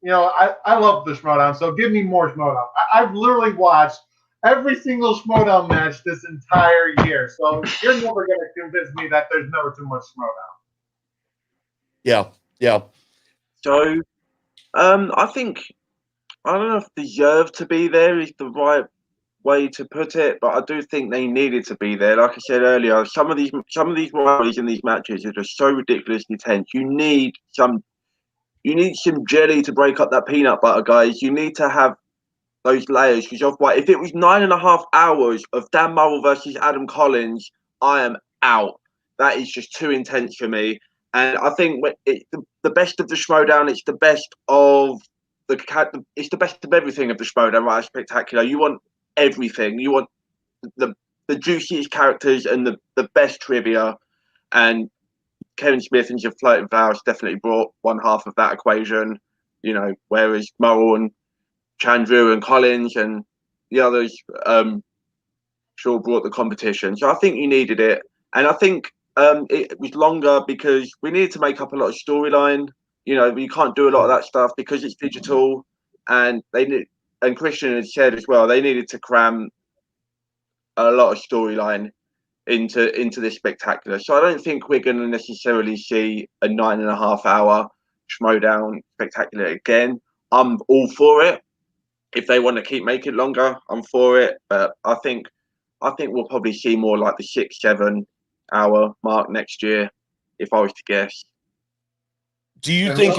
Speaker 3: I love the Schmoedown, so give me more Schmoedown. I've literally watched every single Schmoedown match this entire year, so you're never going to convince me that there's never too much Schmoedown.
Speaker 1: Yeah.
Speaker 2: So, I don't know if deserve to be there is the right way to put it, but I do think they needed to be there. Like I said earlier, some of these rivalries in these matches are just so ridiculously tense. You need some jelly to break up that peanut butter, guys. You need to have those layers, because if it was 9.5 hours of Dan Murrell versus Adam Collins, I am out. That is just too intense for me. And I think it's the best of the Schmoedown. It's the best of it's the best of everything of the Schmoedown, right? Spectacular. You want everything. You want the juiciest characters and the best trivia. And Kevin Smith and your floating vows definitely brought one half of that equation. Whereas Murrell and Chandru and Collins and the others sure brought the competition. So I think you needed it. And I think it was longer because we needed to make up a lot of storyline. You can't do a lot of that stuff because it's digital. And and Christian had said as well, they needed to cram a lot of storyline into this spectacular. So I don't think we're going to necessarily see a 9.5 hour Schmoedown spectacular again. I'm all for it. If they want to keep making it longer, I'm for it. But I think we'll probably see more like the 6-7 hour mark next year, if I was to guess.
Speaker 1: Do you think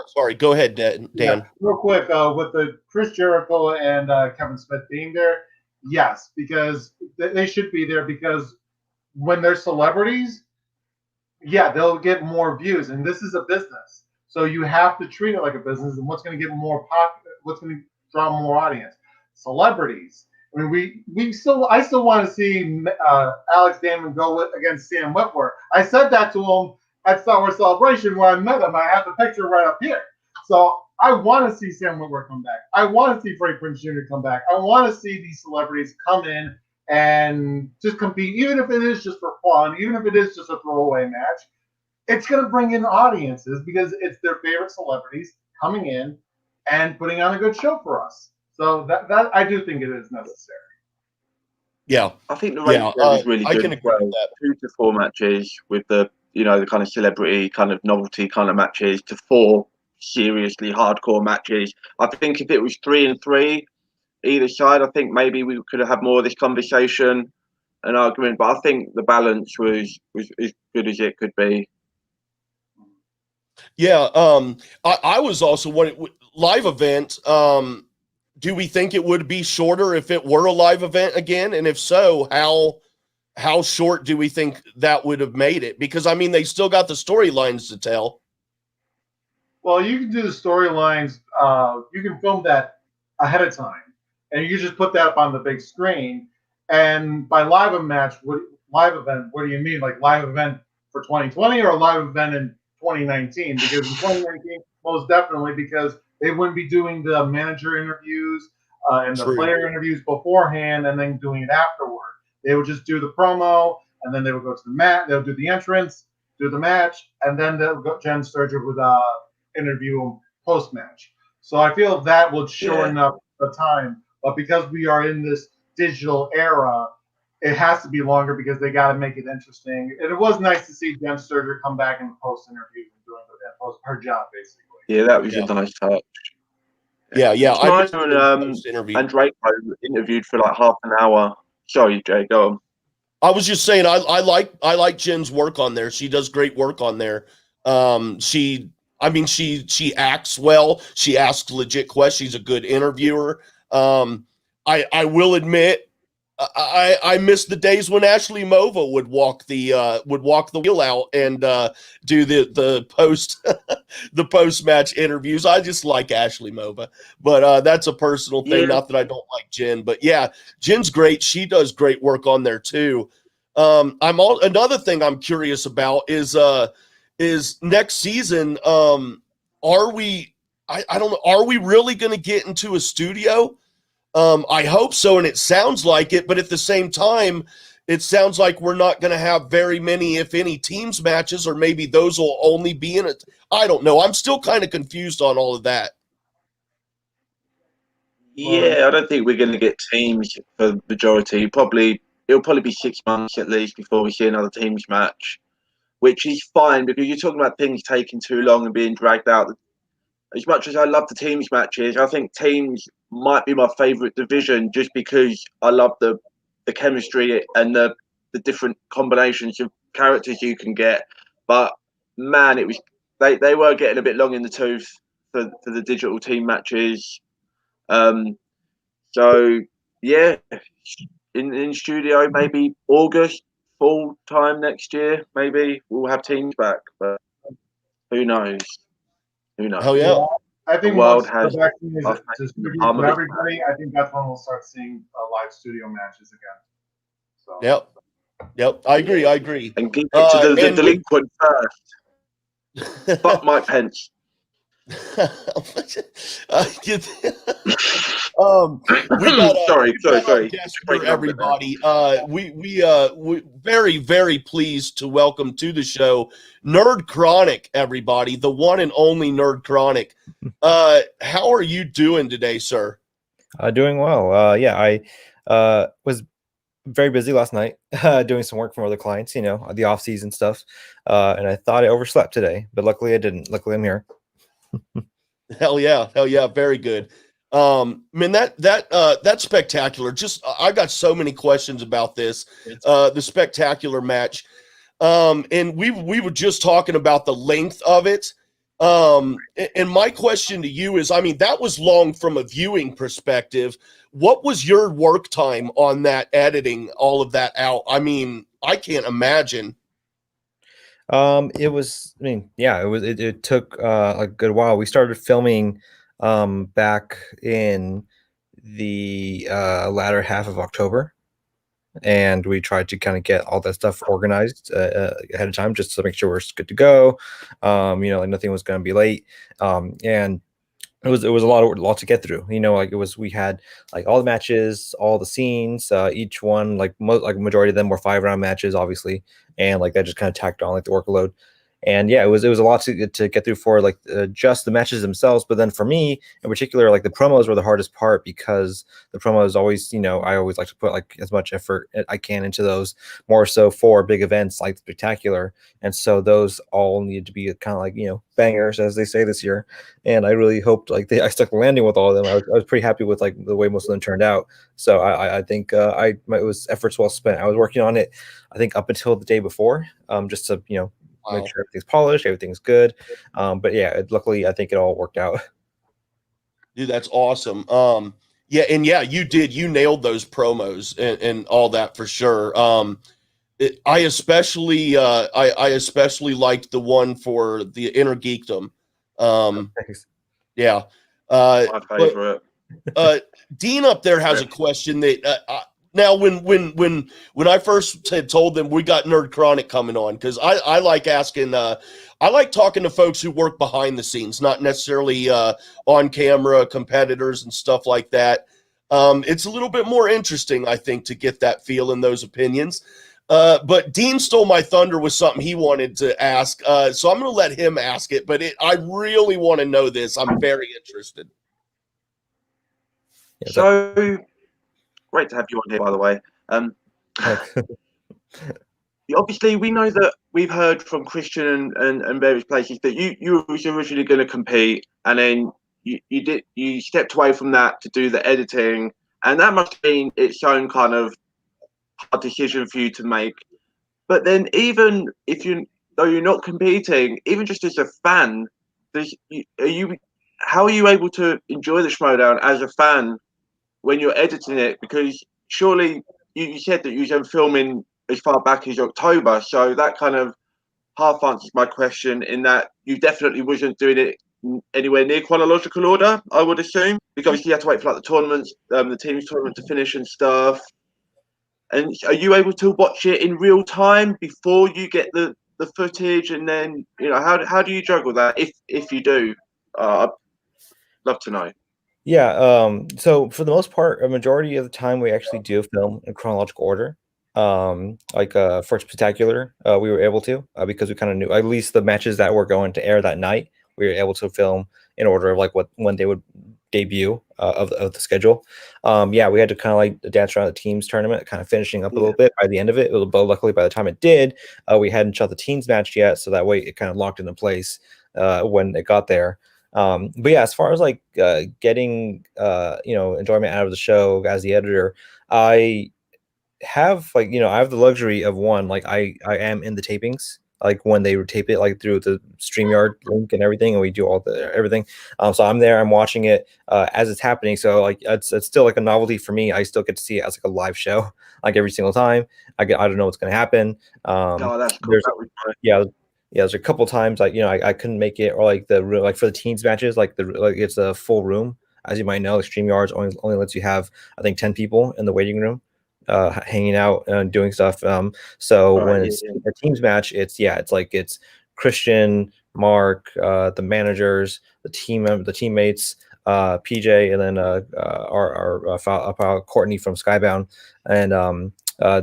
Speaker 1: sorry, go ahead, Dan.
Speaker 3: Yeah, real quick, with the Chris Jericho and Kevin Smith being there, yes, because they should be there, because when they're celebrities, yeah, they'll get more views, and this is a business. So you have to treat it like a business, and what's going to get more popular, what's going to draw more audience? Celebrities. I mean, I still want to see Alex Damon go against Sam Whitwer. I said that to him at Star Wars Celebration where I met him. I have the picture right up here. So I want to see Sam Whitwer come back. I want to see Freddie Prinze Jr. come back. I want to see these celebrities come in and just compete, even if it is just for fun, even if it is just a throwaway match. It's going to bring in audiences because it's their favorite celebrities coming in and putting on a good show for us. So that I do think it is necessary.
Speaker 1: Yeah,
Speaker 2: I think the ratio is really good.
Speaker 1: I can agree with that.
Speaker 2: 2 to 4 matches with the kind of celebrity kind of novelty kind of matches to 4 seriously hardcore matches. I think if it was 3 and 3 either side, I think maybe we could have had more of this conversation and argument. But I think the balance was as good as it could be.
Speaker 1: Yeah, I was also wondering, live event. Do we think it would be shorter if it were a live event again? And if so, how short do we think that would have made it? Because I mean, they still got the storylines to tell.
Speaker 3: Well, you can do the storylines. You can film that ahead of time, and you just put that up on the big screen. And by live event, what do you mean? Like live event for 2020 or a live event in 2019? Because in 2019, most definitely, because they wouldn't be doing the manager interviews and the
Speaker 1: True.
Speaker 3: player interviews beforehand and then doing it afterward. They would just do the promo, and then they would go to the mat. They'll do the entrance, do the match, and then Jen Sturger would interview him post match. So I feel that would shorten up the time. But because we are in this digital era, it has to be longer because they got to make it interesting. And it was nice to see Jen Sturger come back in the post interview and doing her job basically.
Speaker 2: Yeah, that was a nice touch.
Speaker 1: Yeah.
Speaker 2: It's nice when Andrade interviewed for like half an hour. Sorry, Jay, go on.
Speaker 1: I was just saying, I like Jen's work on there. She does great work on there. She acts well. She asks legit questions. She's a good interviewer. I will admit, I miss the days when Ashley Mova would walk the wheel out and do the post match interviews. I just like Ashley Mova, but that's a personal thing.
Speaker 2: Yeah.
Speaker 1: Not that I don't like Jen, but yeah, Jen's great. She does great work on there too. Another thing I'm curious about is next season. Are we? I don't know. Are we really going to get into a studio? I hope so, and it sounds like it, but at the same time, it sounds like we're not going to have very many, if any, teams matches, or maybe those will only be in it. I don't know. I'm still kind of confused on all of that.
Speaker 2: Yeah, I don't think we're going to get teams for the majority. It'll probably be 6 months at least before we see another teams match, which is fine because you're talking about things taking too long and being dragged out. As much as I love the teams matches, I think teams might be my favourite division just because I love the chemistry and the different combinations of characters you can get. But man, they were getting a bit long in the tooth for the digital team matches. So yeah, in studio maybe August, full time next year. Maybe we'll have teams back, but who knows? Who knows?
Speaker 1: Hell yeah.
Speaker 3: I think
Speaker 2: the world
Speaker 3: once
Speaker 2: has
Speaker 3: the vaccine is distributed to everybody, I think that's when we'll start seeing live studio matches again. So.
Speaker 1: Yep. I agree.
Speaker 2: And get to the delinquent first. Fuck Mike Pence.
Speaker 1: We got
Speaker 2: sorry.
Speaker 1: Guest for everybody. We very, very pleased to welcome to the show Nerd Chronic, everybody, the one and only Nerd Chronic. How are you doing today, sir?
Speaker 5: Doing well. I was very busy last night doing some work for other clients, the off season stuff. And I thought I overslept today, but luckily I didn't. Luckily I'm here.
Speaker 1: Hell yeah. Very good. Man, that's spectacular. Just, I got so many questions about this, the spectacular match. And we were just talking about the length of it. And my question to you is, that was long from a viewing perspective. What was your work time on that, editing all of that out? I can't imagine.
Speaker 5: It took a good while. We started filming back in the latter half of October, and we tried to kind of get all that stuff organized ahead of time just to make sure we're good to go. Nothing was going to be late. And it was a lot to get through. We had like all the matches, all the scenes, each one majority of them were 5-round matches, obviously, and that just kind of tacked on the workload. And yeah, it was a lot to get through for just the matches themselves. But then for me in particular, the promos were the hardest part because the promos always, I always like to put as much effort I can into those, more so for big events like Spectacular. And so those all needed to be kind of bangers, as they say this year. And I really hoped I stuck the landing with all of them. I was pretty happy with the way most of them turned out. So I think it was efforts well spent. I was working on it, I think, up until the day before, just to make sure everything's polished, everything's good. But yeah, luckily I think it all worked out.
Speaker 1: Dude, that's awesome. You nailed those promos and all that for sure. I especially liked the one for the Inner Geekdom.
Speaker 5: Thanks.
Speaker 1: Yeah.
Speaker 2: My
Speaker 1: But
Speaker 2: favorite.
Speaker 1: Dean up there has a question that now when I first had told them we got Nerd Chronic coming on, because I like asking I like talking to folks who work behind the scenes, not necessarily on camera competitors and stuff like that. It's a little bit more interesting, I think, to get that feel and those opinions. But Dean stole my thunder with something he wanted to ask, so I'm going to let him ask it. But I really want to know this. I'm very interested.
Speaker 5: Yeah,
Speaker 2: So great to have you on here, by the way.
Speaker 5: thanks.
Speaker 2: Obviously, we know that we've heard from Christian and various places that you were originally going to compete, and then you stepped away from that to do the editing, and that must have been its own kind of hard decision for you to make. But then, even if though you're not competing, even just as a fan, how are you able to enjoy the Schmoedown as a fan when you're editing it? Because surely you said that you were filming as far back as October, so that kind of half answers my question in that you definitely wasn't doing it anywhere near chronological order, I would assume, because obviously you had to wait for like the tournaments, the team's tournament to finish and stuff. And are you able to watch it in real time before you get the footage? And then, how do you juggle that if you do? I'd love to know.
Speaker 5: Yeah, so for the most part, a majority of the time we actually do film in chronological order. Like for Spectacular, we were able to because we kind of knew at least the matches that were going to air that night. We were able to film in order of like when they would debut of the schedule. Yeah, we had to kind of like dance around the teams tournament, kind of finishing up a little bit by the end of it. But luckily, by the time it did, we hadn't shot the teams match yet, so that way it kind of locked into place when it got there. But yeah, as far as like getting enjoyment out of the show as the editor, I have I have the luxury of one, like I am in the tapings, like when they tape it like through the StreamYard link and everything, and we do all the everything. So I'm there, I'm watching it as it's happening. So like it's still like a novelty for me. I still get to see it as like a live show, like every single time. I don't know what's gonna happen.
Speaker 2: Oh, that's cool.
Speaker 5: There's
Speaker 2: That was nice.
Speaker 5: yeah. Yeah, there's a couple times I couldn't make it, or like the room, like for the teams matches, like it's a full room. As you might know, like StreamYards only lets you have, I think, 10 people in the waiting room, hanging out and doing stuff. So
Speaker 2: Right,
Speaker 5: when it's a teams match, it's Christian, Mark, the managers, the teammates, PJ, and then our Courtney from Skybound, and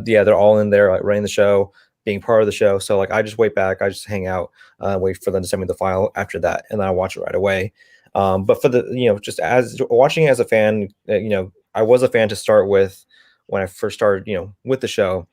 Speaker 5: they're all in there like running the show, being part of the show. So like I just wait back, I just hang out, wait for them to send me the file after that, and then I watch it right away. But for the just as watching it as a fan, I was a fan to start with when I first started, with the show,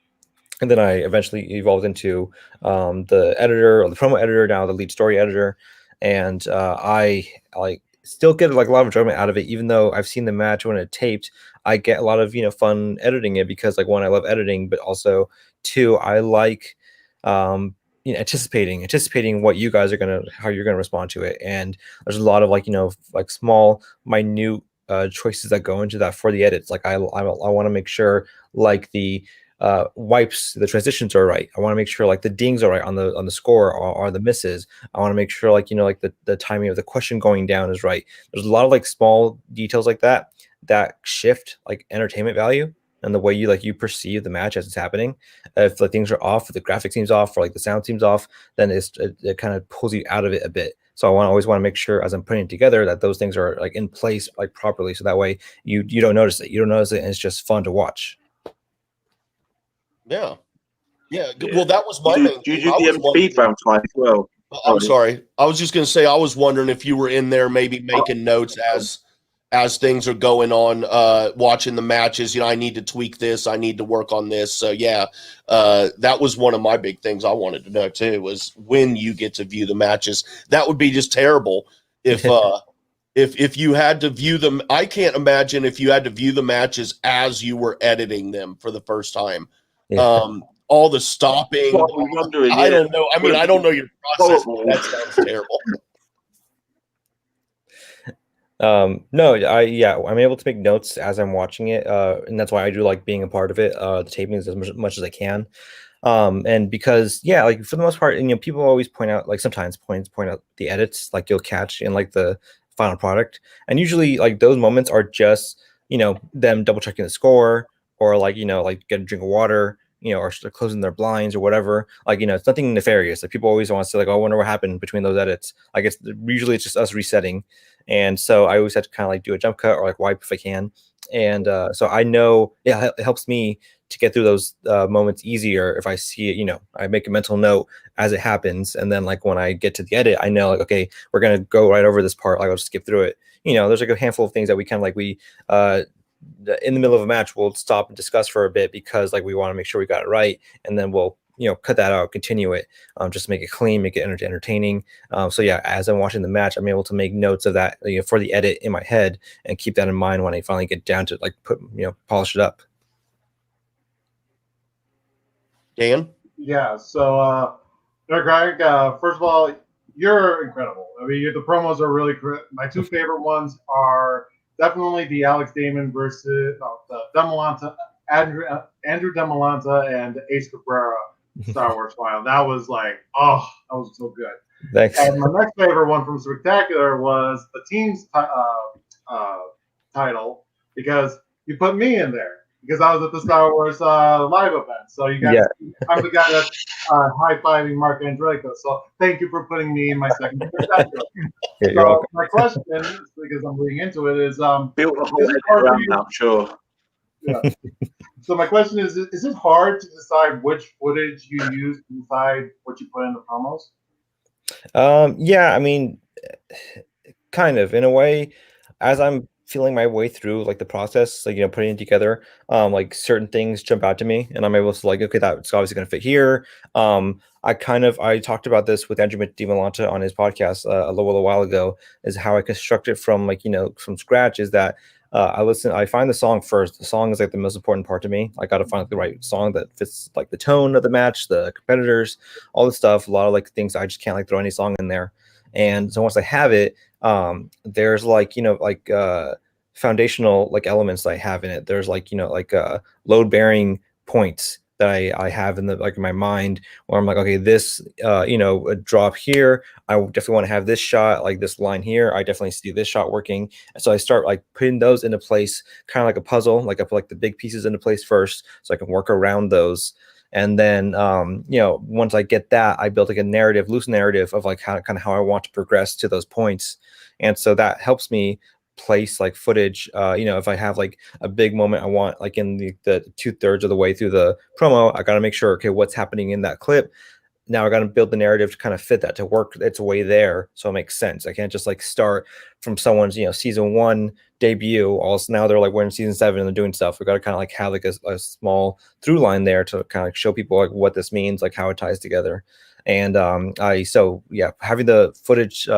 Speaker 5: and then I eventually evolved into the editor or the promo editor, now the lead story editor, and I like still get like a lot of enjoyment out of it, even though I've seen the match when it taped. I get a lot of fun editing it because like one, I love editing, but also two, I like anticipating what you guys are how you're gonna respond to it, and there's a lot of like small minute choices that go into that for the edits. Like I want to make sure like the wipes, the transitions are right. I want to make sure like the dings are right on the score, or the misses. I want to make sure like like the timing of the question going down is right. There's a lot of like small details like that shift like entertainment value and the way you perceive the match as it's happening. If like things are off, if the graphic seems off, or like the sound seems off, then it kind of pulls you out of it a bit. So I always want to make sure as I'm putting it together that those things are like in place like properly, so that way you don't notice it. You don't notice it, and it's just fun to watch.
Speaker 1: Yeah. Well, that was my main
Speaker 2: Do you
Speaker 1: thing.
Speaker 2: do the speed round time as well?
Speaker 1: I'm sorry. I was just going to say, I was wondering if you were in there maybe making notes as things are going on, watching the matches. I need to tweak this. I need to work on this. So yeah, that was one of my big things I wanted to know too, was when you get to view the matches. That would be just terrible if you had to view them. I can't imagine if you had to view the matches as you were editing them for the first time.
Speaker 5: Yeah.
Speaker 1: All the stopping. I don't know. I mean, I don't know your process. That sounds terrible.
Speaker 5: No, I'm able to make notes as I'm watching it, and that's why I do like being a part of it, the tapings as much as I can. And because like for the most part, and people always point out, like sometimes point out the edits, like you'll catch in like the final product, and usually like those moments are just them double checking the score, or like like get a drink of water, or closing their blinds or whatever. Like it's nothing nefarious. Like people always want to say like, oh, I wonder what happened between those edits. I guess usually it's just us resetting, and so I always have to kind of like do a jump cut or like wipe if I can. And so I know, it helps me to get through those moments easier if I see it. I make a mental note as it happens, and then like when I get to the edit, I know like, okay, we're gonna go right over this part. Like I'll just skip through it. There's like a handful of things that we kind of like in the middle of a match we'll stop and discuss for a bit, because like we want to make sure we got it right, and then we'll cut that out, continue it, just to make it clean, make it entertaining. So yeah, as I'm watching the match, I'm able to make notes of that for the edit in my head, and keep that in mind when I finally get down to like polish it up.
Speaker 1: Dan?
Speaker 3: Yeah, so Greg, first of all, you're incredible. I mean, the promos are really great. My two favorite ones are definitely the Alex Damon versus the Demolanta, Andrew Demolanta and Ace Cabrera Star Wars final. That was like, oh, that was so good.
Speaker 5: Thanks.
Speaker 3: And my next favorite one from Spectacular was the team's title, because you put me in there. Because I was at the Star Wars live event, so you guys, I'm the guy that's high-fiving Mark Andreyko. So thank you for putting me in my second spectacular. So my question, because I'm leading into it, is
Speaker 2: built a whole edit around that, I'm sure.
Speaker 3: Yeah. So my question is it hard to decide which footage you use to decide what you put in the promos?
Speaker 5: Yeah, I mean, kind of in a way, as I'm feeling my way through like the process, like putting it together, like certain things jump out to me, and I'm able to like, okay, that's obviously going to fit here. I talked about this with Andrew DiMolanta on his podcast a little while ago, is how I construct it from like from scratch. Is that I find the song first. The song is like the most important part to me. I got to find the right song that fits like the tone of the match, the competitors, all the stuff. A lot of like things I just can't like throw any song in there. And so once I have it, there's like foundational like elements that I have in it. There's like load bearing points that I have in the like in my mind, where I'm like, okay, this a drop here, I definitely want to have this shot, like this line here, I definitely see this shot working. And so I start like putting those into place, kind of like a puzzle. Like I put like the big pieces into place first, so I can work around those. And then once I get that, I build like a loose narrative of like how I want to progress to those points. And so that helps me place like footage. If I have like a big moment I want, like in the 2/3 of the way through the promo, I got to make sure, okay, what's happening in that clip. Now I got to build the narrative to kind of fit that, to work its way there, so it makes sense. I can't just like start from someone's season 1 debut, also now they're like we're in season 7 and they're doing stuff. We got to kind of like have like a small through line there to kind of show people like what this means, like how it ties together. And having the footage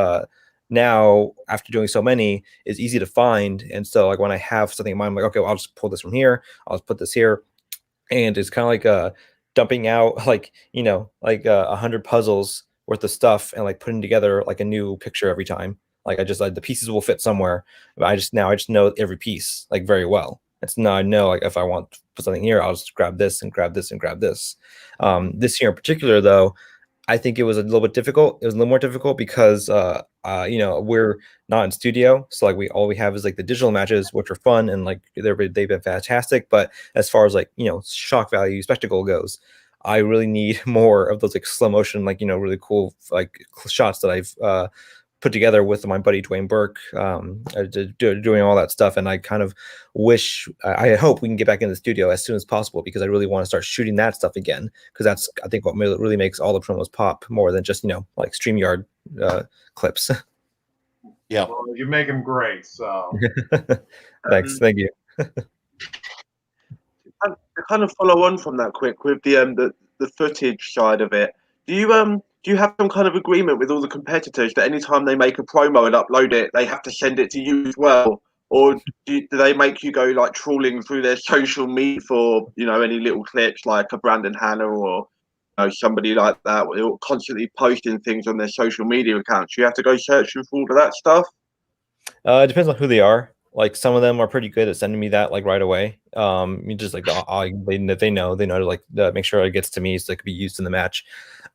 Speaker 5: now after doing so many is easy to find. And so like when I have something in mind, I'm like, okay, well, I'll just pull this from here, I'll just put this here. And it's kind of like dumping out like 100 puzzles worth of stuff and like putting together like a new picture every time. Like I just like the pieces will fit somewhere, but I just know every piece like very well. It's not, I know like if I want to put something here, I'll just grab this and grab this and grab this. This year in particular though, I think it was a little bit difficult. It was a little more difficult because we're not in studio, so like all we have is like the digital matches, which are fun and like they've been fantastic. But as far as like shock value spectacle goes, I really need more of those like slow motion, like really cool like shots that I've put together with my buddy Dwayne Burke, doing all that stuff. And I kind of wish, I hope we can get back in the studio as soon as possible, because I really want to start shooting that stuff again, because that's, I think, what really makes all the promos pop more than just like StreamYard clips.
Speaker 1: Yeah,
Speaker 3: well, you make them great. So
Speaker 5: thanks, thank you.
Speaker 2: To kind of follow on from that quick with the footage side of it, do you have some kind of agreement with all the competitors that anytime they make a promo and upload it, they have to send it to you as well? Or do they make you go like trawling through their social media for any little clips, like a Brandon Hanna or somebody like that, who are constantly posting things on their social media accounts? You have to go searching for all of that stuff.
Speaker 5: It depends on who they are. Like some of them are pretty good at sending me that like right away. You just like they know to like make sure it gets to me so it could be used in the match.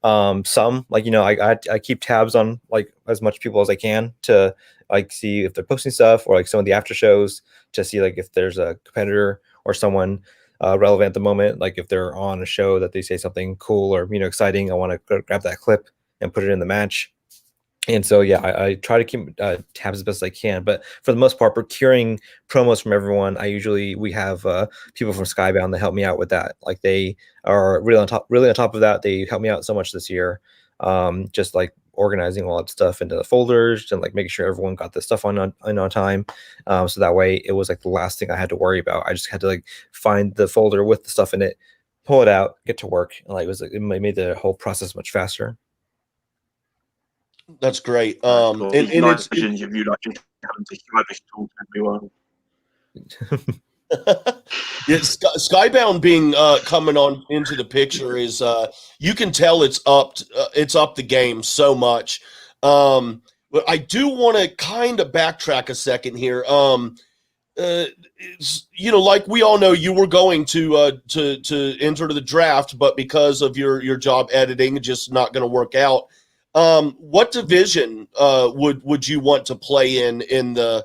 Speaker 5: Some like I keep tabs on like as much people as I can to like see if they're posting stuff or like some of the after shows to see like if there's a competitor or someone relevant at the moment. Like if they're on a show that they say something cool or exciting, I want to grab that clip and put it in the match. And so, yeah, I try to keep tabs as best as I can. But for the most part, procuring promos from everyone, we have people from Skybound that help me out with that. Like they are really on top of that. They helped me out so much this year, just like organizing all that stuff into the folders and like making sure everyone got the stuff on time. So that way, it was like the last thing I had to worry about. I just had to like find the folder with the stuff in it, pull it out, get to work, and like it made the whole process much faster.
Speaker 1: That's great.
Speaker 2: Cool.
Speaker 1: And
Speaker 2: nice visions of you like having to show this tool to everyone.
Speaker 1: Yeah, Skybound being coming on into the picture is you can tell it's up the game so much. But I do want to kind of backtrack a second here. Like we all know, you were going to enter the draft, but because of your job editing, just not going to work out. What division would you want to play in the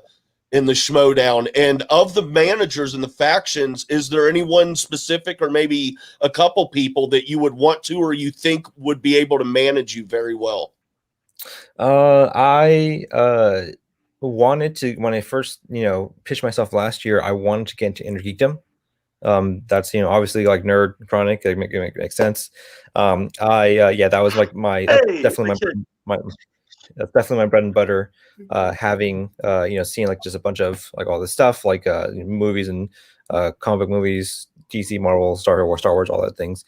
Speaker 1: Schmoedown? And of the managers and the factions, is there anyone specific or maybe a couple people that you would want to or you think would be able to manage you very well?
Speaker 5: I wanted to, when I first pitched myself last year, I wanted to get into Inner Geekdom. That's obviously like nerd chronic, it makes sense. That was like that's definitely my bread and butter. Having seeing like just a bunch of like all this stuff like movies and comic book movies, DC, Marvel, Star Wars, all that things.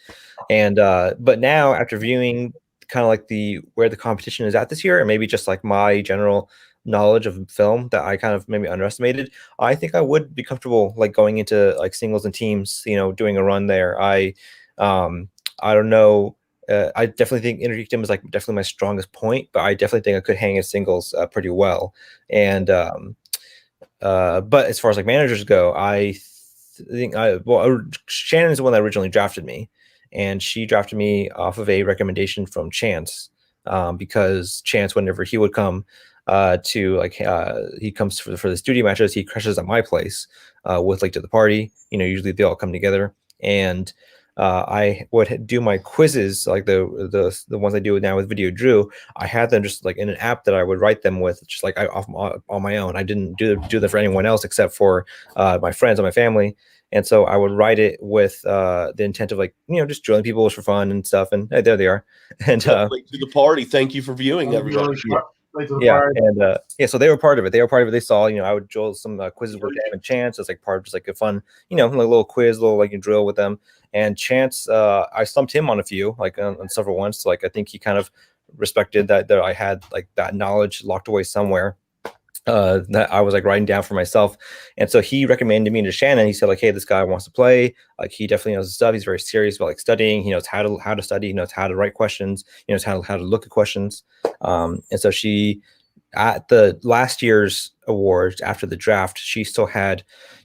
Speaker 5: And but now after viewing kind of like where the competition is at this year, and maybe just like my general knowledge of film that I kind of maybe underestimated, I think I would be comfortable like going into like singles and teams, doing a run there. I don't know. I definitely think Inner Geekdom is like definitely my strongest point, but I definitely think I could hang in singles pretty well. And but as far as like managers go, I think Shannon is the one that originally drafted me, and she drafted me off of a recommendation from Chance, because Chance, whenever he would come he comes for the studio matches, he crashes at my place with like to the party. Usually they all come together, and I would do my quizzes, like the ones I do now with Video Drew. I had them just like in an app that I would write them with, just like on my own. I didn't do that for anyone else except for my friends and my family. And so I would write it with the intent of like just drilling people for fun and stuff. And hey, there they are. And
Speaker 1: late to the party. Thank you for viewing, everybody.
Speaker 5: So they were part of it. They saw, I would drill some quizzes with them and Chance. It's like part of just like a fun, like a little quiz, little like drill with them. And Chance, I stumped him on a few, like on several ones. So like I think he kind of respected that I had like that knowledge locked away somewhere that I was like writing down for myself. And so he recommended me to Shannon. He said like, hey, this guy wants to play. Like he definitely knows his stuff. He's very serious about like studying. He knows how to study. He knows how to write questions. He knows how to look at questions. And so she, at the last year's awards after the draft, she still had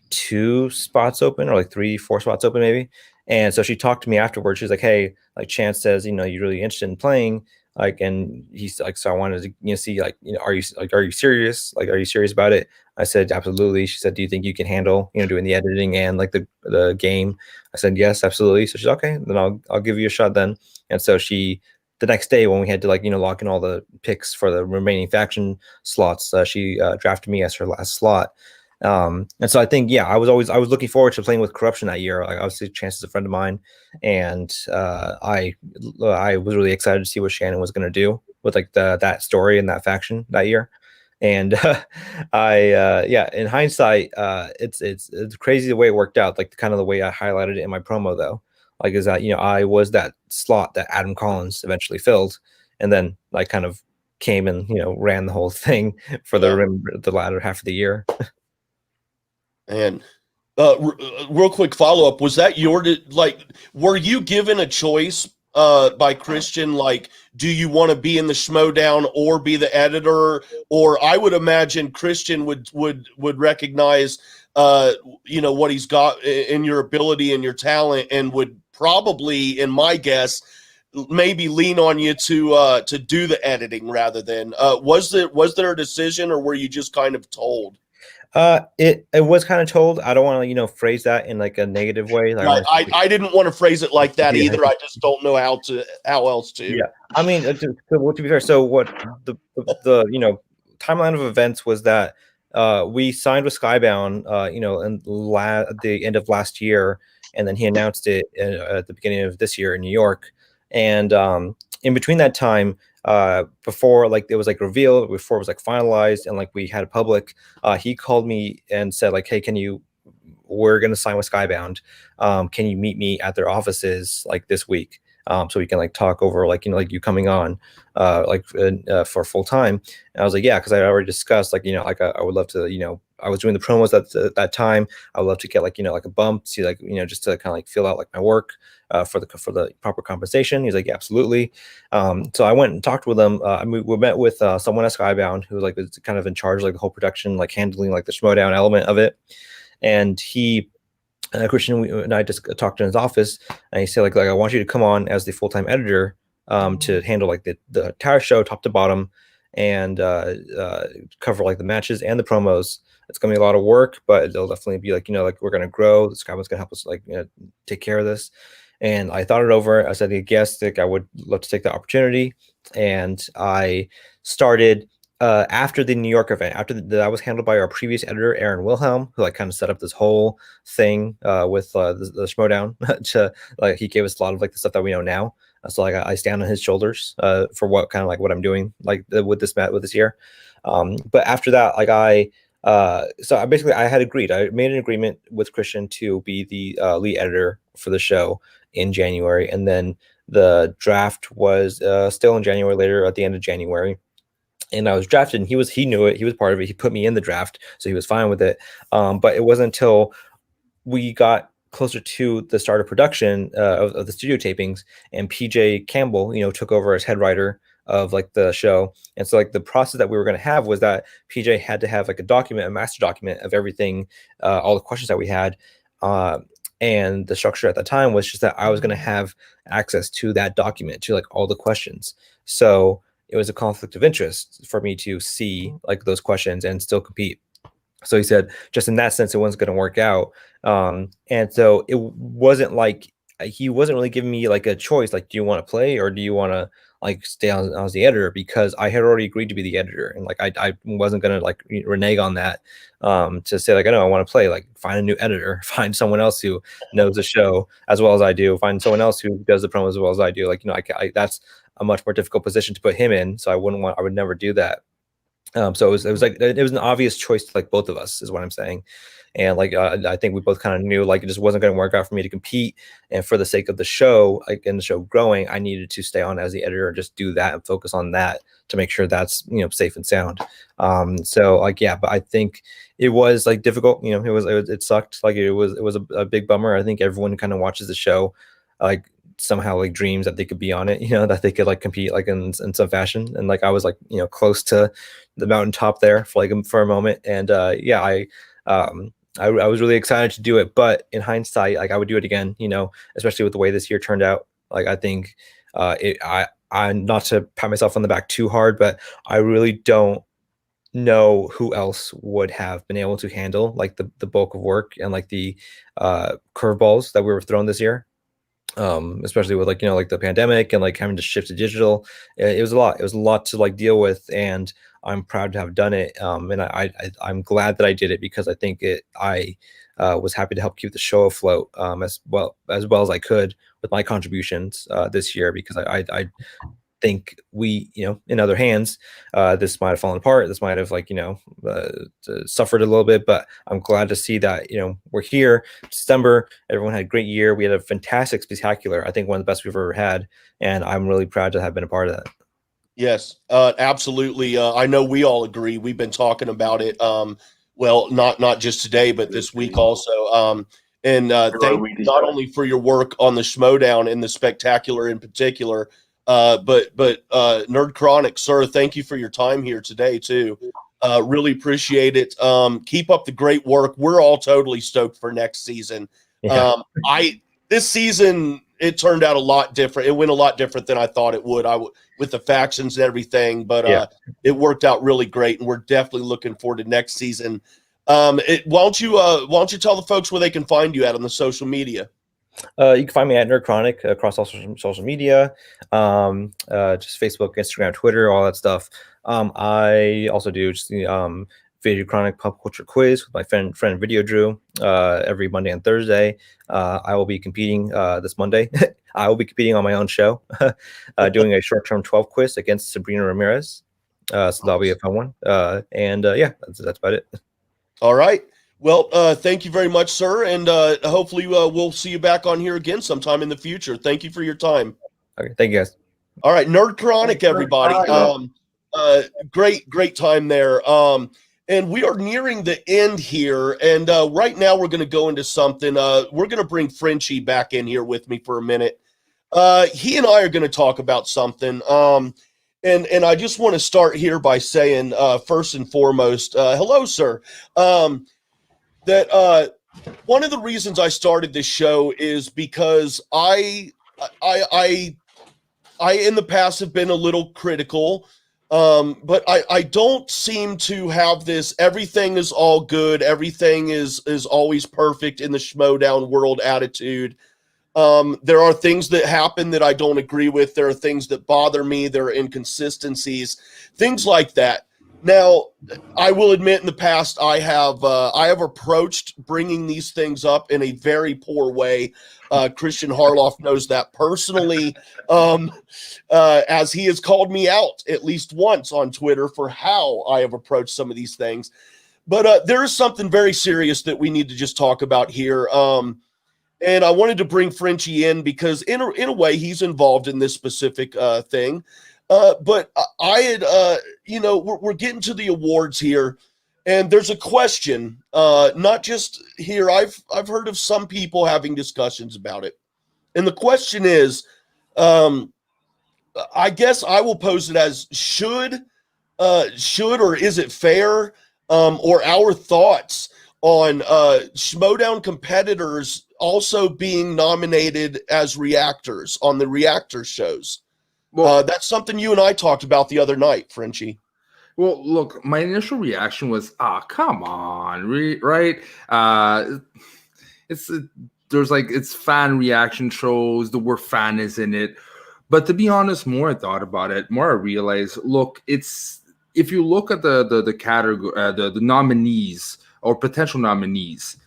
Speaker 5: 2 spots open, or like 3-4 spots open maybe. And so she talked to me afterwards. She's like, hey, like Chance says, you're really interested in playing. Like, and he's like, so I wanted to, see, like, are you serious? Like, are you serious about it? I said, absolutely. She said, do you think you can handle, doing the editing and like the game? I said, yes, absolutely. So she's okay, then I'll give you a shot then. And so the next day when we had to like, lock in all the picks for the remaining faction slots, she drafted me as her last slot. And so I think, I was looking forward to playing with Corruption that year. Like obviously Chance is a friend of mine, and I was really excited to see what Shannon was going to do with like that story and that faction that year. And in hindsight, it's crazy the way it worked out. Like kind of the way I highlighted it in my promo though, like is that I was that slot that Adam Collins eventually filled, and then like kind of came and ran the whole thing for the latter half of the year.
Speaker 1: And real quick follow-up, was that were you given a choice by Christian, like, do you want to be in the Schmoedown or be the editor? Or I would imagine Christian would recognize, what he's got in your ability and your talent, and would probably, in my guess, maybe lean on you to do the editing rather than was there a decision, or were you just kind of told?
Speaker 5: It was kind of told. I don't want to phrase that in like a negative way. Like,
Speaker 1: I didn't want to phrase it like that either. I just don't know how else to.
Speaker 5: Yeah, I mean, to be fair, so what the timeline of events was that we signed with Skybound, at the end of last year, and then he announced it at the beginning of this year in New York, and in between that time, before like it was like revealed, before it was like finalized, and like we had a public, he called me and said like, hey, we're gonna sign with Skybound. Can you meet me at their offices like this week? So we can like talk over like you coming on for full time. And I was like, yeah, because I already discussed like I would love to I was doing the promos at that time. I would love to get like a bump, see like just to kind of like feel out like my work for the proper compensation. He's like, yeah, absolutely. So I went and talked with them. We met with someone at Skybound who like was kind of in charge of like the whole production, like handling like the Schmoedown element of it, and he. Christian and I just talked in his office, and he said like I want you to come on as the full-time editor to handle like the entire show top to bottom, and cover like the matches and the promos. It's gonna be a lot of work, but it'll definitely be like like we're gonna grow. This guy was gonna help us like take care of this. And I thought it over. I said, yes, like I would love to take the opportunity, and I started. After the New York event, that was handled by our previous editor, Aaron Wilhelm, who like kind of set up this whole thing with the Schmoedown. To like he gave us a lot of like the stuff that we know now. So like I stand on his shoulders for what kind of like what I'm doing like with this year. But after that, like so I had agreed. I made an agreement with Christian to be the lead editor for the show in January, and then the draft was still in January later at the end of January. And I was drafted, and he knew it. He was part of it. He put me in the draft, so he was fine with it. But it wasn't until we got closer to the start of production of the studio tapings, and PJ Campbell, took over as head writer of like the show. And so like the process that we were going to have was that PJ had to have like a master document of everything, all the questions that we had. And the structure at the time was just that I was going to have access to that document, to like all the questions. So it was a conflict of interest for me to see like those questions and still compete. So he said, just in that sense, it wasn't going to work out. And so it wasn't like he wasn't really giving me like a choice. Like, do you want to play or do you want to like stay on as the editor? Because I had already agreed to be the editor, and like I wasn't going to like renege on that to say like, I know I want to play. Like, find a new editor, find someone else who knows the show as well as I do, find someone else who does the promo as well as I do. Like, that's a much more difficult position to put him in. So I would never do that. So it was like, it was an obvious choice to like both of us is what I'm saying. And like, I think we both kind of knew like it just wasn't going to work out for me to compete. And for the sake of the show, like in the show growing, I needed to stay on as the editor and just do that and focus on that to make sure that's, safe and sound. So like, yeah, but I think it was like difficult, it sucked. Like it was a big bummer. I think everyone who kind of watches the show, like, somehow like dreams that they could be on it, that they could like compete like in some fashion. And like I was like close to the mountaintop there for a moment. And yeah, I was really excited to do it, but in hindsight, like I would do it again, especially with the way this year turned out. Like I think I not to pat myself on the back too hard, but I really don't know who else would have been able to handle like the bulk of work and like the curveballs that we were thrown this year. Especially with like like the pandemic and like having to shift to digital. It was a lot to like deal with, and I'm proud to have done it. And I'm glad that I did it because I think I was happy to help keep the show afloat as well as I could with my contributions this year, because I think we, in other hands, this might have fallen apart. This might have like, suffered a little bit, but I'm glad to see that, we're here. December, everyone had a great year. We had a fantastic spectacular. I think one of the best we've ever had. And I'm really proud to have been a part of that.
Speaker 1: Yes, absolutely. I know we all agree. We've been talking about it. Well, not just today, but this week also. And thank you not only for your work on the Schmoedown and the Spectacular in particular, but Nerd Chronic, sir, thank you for your time here today too. Really appreciate it. Keep up the great work. We're all totally stoked for next season.
Speaker 5: Yeah.
Speaker 1: This season it turned out a lot different. It went a lot different than I thought it would. With the factions and everything, but it worked out really great, and we're definitely looking forward to next season. Why don't you tell the folks where they can find you at on the social media?
Speaker 5: You can find me at Nerd Chronic across all social media, just Facebook, Instagram, Twitter, all that stuff. I also do just Video Chronic Pop Culture Quiz with my friend Video Drew every Monday and Thursday. I will be competing this Monday. I will be competing on my own show, doing a short-term 12 quiz against Sabrina Ramirez. So that'll be a fun one. Yeah, that's about it.
Speaker 1: All right. Well, thank you very much, sir, and hopefully we'll see you back on here again sometime in the future. Thank you for your time.
Speaker 5: Okay, thank you guys.
Speaker 1: All right, Nerd Chronic, everybody. Great time there. And we are nearing the end here, and right now we're going to go into something. We're going to bring Frenchie back in here with me for a minute. He and I are going to talk about something. And I just want to start here by saying, first and foremost, hello, sir. That one of the reasons I started this show is because I in the past have been a little critical, but I don't seem to have this everything is all good, everything is always perfect in the Schmoedown world attitude. There are things that happen that I don't agree with. There are things that bother me. There are inconsistencies, things like that. Now, I will admit in the past I have approached bringing these things up in a very poor way. Christian Harloff knows that personally, as he has called me out at least once on Twitter for how I have approached some of these things. But there is something very serious that we need to just talk about here. And I wanted to bring Frenchie in because in a way he's involved in this specific thing. But I had, we're getting to the awards here, and there's a question, not just here. I've heard of some people having discussions about it. And the question is, I guess I will pose it as should or is it fair, or our thoughts on Schmoedown competitors also being nominated as reactors on the reactor shows. Well, that's something you and I talked about the other night, Frenchie.
Speaker 4: Well, look, my initial reaction was, come on, right? It's fan reaction shows. The word fan is in it. But to be honest, more I thought about it, more I realized, look, if you look at the category, the nominees or potential nominees,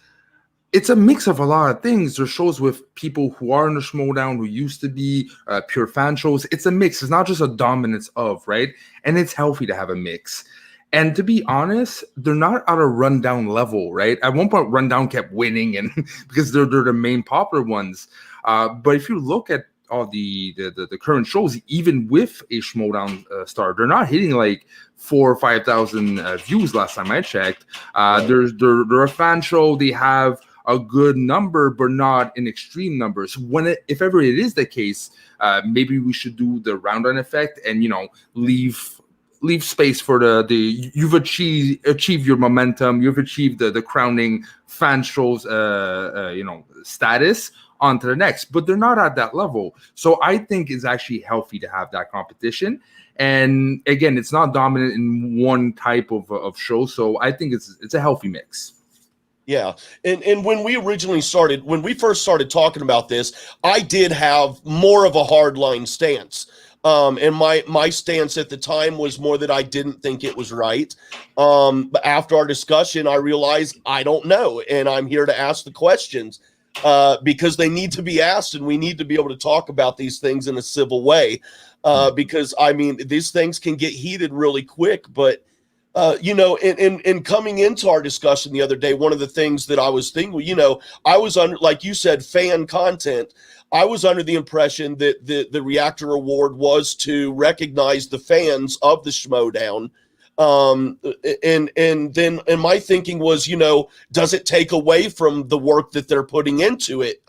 Speaker 4: it's a mix of a lot of things. There's shows with people who are in the Schmoedown, who used to be pure fan shows. It's a mix. It's not just a dominance of, right? And it's healthy to have a mix. And to be honest, they're not at a rundown level, right? At one point, Rundown kept winning, and because they're the main popular ones. But if you look at all the current shows, even with a Schmoedown star, they're not hitting like 4,000 or 5,000 views last time I checked. They're a fan show. They have a good number, but not in extreme numbers. If ever it is the case, maybe we should do the round-on effect and leave space for the you've achieved your momentum, you've achieved the crowning fan shows status onto the next, but they're not at that level. So I think it's actually healthy to have that competition. And again, it's not dominant in one type of show. So I think it's a healthy mix.
Speaker 1: Yeah. And when we first started talking about this, I did have more of a hardline stance. And my stance at the time was more that I didn't think it was right. But after our discussion, I realized I don't know. And I'm here to ask the questions because they need to be asked, and we need to be able to talk about these things in a civil way. Because I mean, these things can get heated really quick, but in coming into our discussion the other day, one of the things that I was thinking, I was under, like you said, fan content. I was under the impression that the Reactor Award was to recognize the fans of the Schmoedown, And then my thinking was, does it take away from the work that they're putting into it?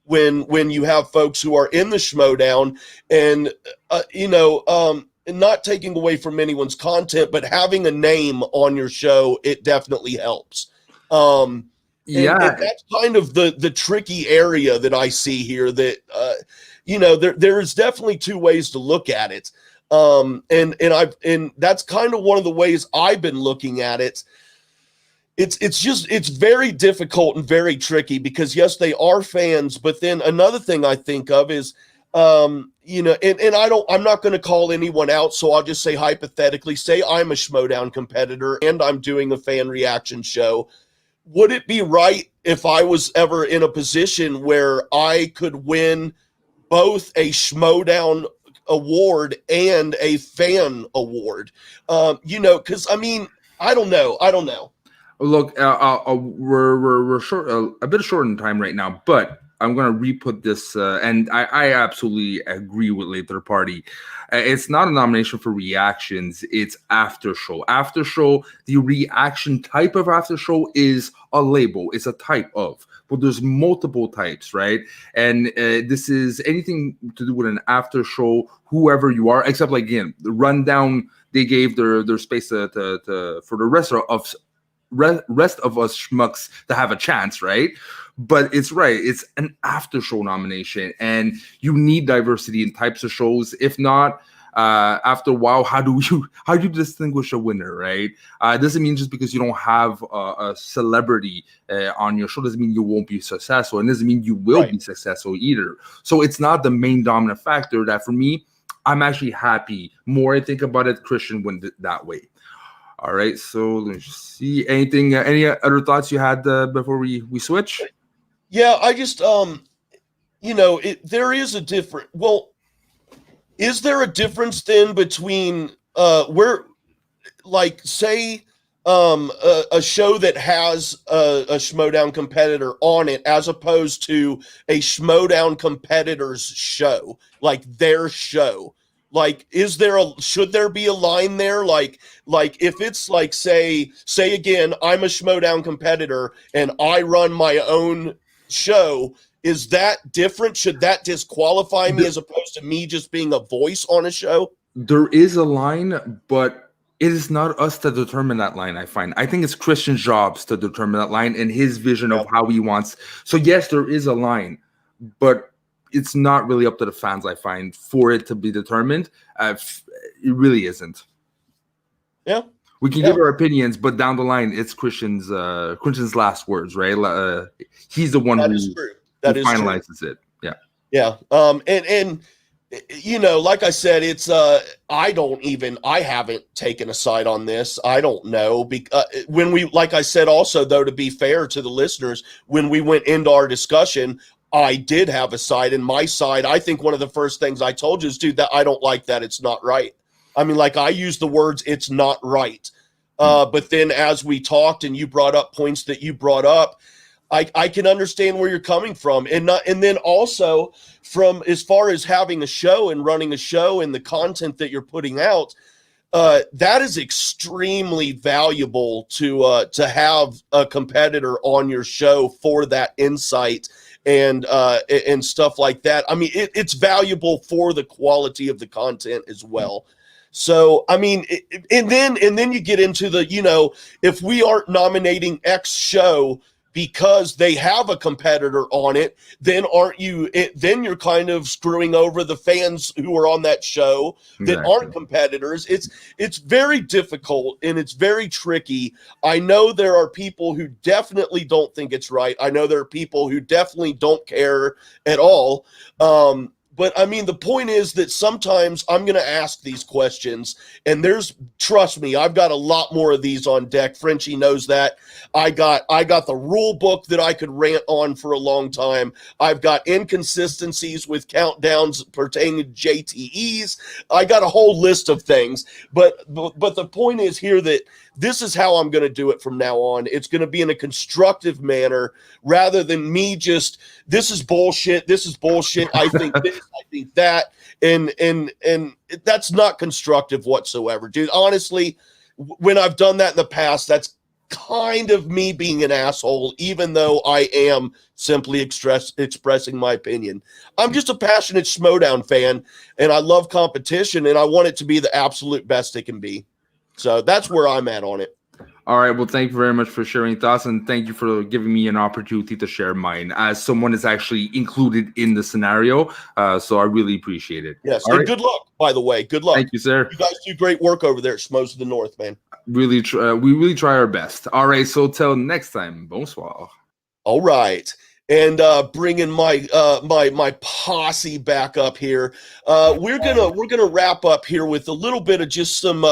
Speaker 1: When you have folks who are in the Schmoedown and, and not taking away from anyone's content, but having a name on your show, it definitely helps. And that's kind of the tricky area that I see here that, there is definitely two ways to look at it. And that's kind of one of the ways I've been looking at it. It's very difficult and very tricky because yes, they are fans, but then another thing I think of is, and I'm not going to call anyone out. So I'll just say hypothetically, say I'm a Schmoedown competitor and I'm doing a fan reaction show. Would it be right if I was ever in a position where I could win both a Schmoedown award and a fan award? Because I don't know.
Speaker 4: Look, we're short, a bit short in time right now, but I'm going to re-put this, and I absolutely agree with Later Party. It's not a nomination for reactions, it's after show. After show, the reaction type of after show is a label, it's a type of, but there's multiple types, right? And this is anything to do with an after show, whoever you are, except like, again, the rundown, they gave their space for the rest of us schmucks to have a chance, right? But it's right, it's an after show nomination, and you need diversity in types of shows. If not, after a while, how do you distinguish a winner, right? It doesn't mean just because you don't have a celebrity on your show doesn't mean you won't be successful, and doesn't mean you will be successful either. So it's not the main dominant factor. That for me, I'm actually happy. More I think about it, Christian went that way. All right, so let me see. Any other thoughts you had before we switch?
Speaker 1: Yeah, I just there is a difference. Well, is there a difference then between where, like, say, a show that has a Schmoedown competitor on it, as opposed to a Schmoedown competitor's show, like their show? Like, should there be a line there? Like if it's like, say again, I'm a Schmoedown competitor and I run my own show, is that different? Should that disqualify me as opposed to me just being a voice on a show?
Speaker 4: There is a line, but it is not us to determine that line, I think it's Christian's jobs to determine that line and his vision of how he wants. So yes, there is a line, but it's not really up to the fans, I find, for it to be determined. It really isn't.
Speaker 1: Yeah.
Speaker 4: We can give our opinions, but down the line, it's Christian's last words, right? He's the one who finalizes it. Yeah.
Speaker 1: Yeah. And like I said, it's I haven't taken a side on this. I don't know. When we, like I said, also though, to be fair to the listeners, when we went into our discussion, I did have a side, and my side, I think one of the first things I told you is, dude, that I don't like that. It's not right. I mean, like, I used the words, it's not right. But then as we talked and you brought up points that you brought up, I can understand where you're coming from. And then also from as far as having a show and running a show and the content that you're putting out, that is extremely valuable to have a competitor on your show for that insight and stuff like that. I mean, it's valuable for the quality of the content as well. So, I mean, and then you get into the, if we aren't nominating X show because they have a competitor on it, then then you're kind of screwing over the fans who are on that show that aren't competitors. It's very difficult and it's very tricky. I know there are people who definitely don't think it's right. I know there are people who definitely don't care at all. But I mean, the point is that sometimes I'm going to ask these questions, and trust me, I've got a lot more of these on deck. Frenchie knows that. I got the rule book that I could rant on for a long time. I've got inconsistencies with countdowns pertaining to JTEs. I got a whole list of things, but the point is here that this is how I'm going to do it from now on. It's going to be in a constructive manner rather than me just, this is bullshit. I think this, I think that. And that's not constructive whatsoever, dude. Honestly, when I've done that in the past, that's kind of me being an asshole, even though I am simply expressing my opinion. I'm just a passionate Schmoedown fan, and I love competition, and I want it to be the absolute best it can be. So that's where I'm at on it.
Speaker 4: All right. Well, thank you very much for sharing thoughts, and thank you for giving me an opportunity to share mine as someone that's actually included in the scenario. So I really appreciate it.
Speaker 1: Yes,
Speaker 4: All
Speaker 1: and
Speaker 4: right.
Speaker 1: good luck, by the way. Good luck.
Speaker 4: Thank you, sir.
Speaker 1: You guys do great work over there at Schmoes of the North, man.
Speaker 4: We really try our best. All right. So till next time, bonsoir.
Speaker 1: All right. And bringing my my posse back up here, we're gonna wrap up here with a little bit of just some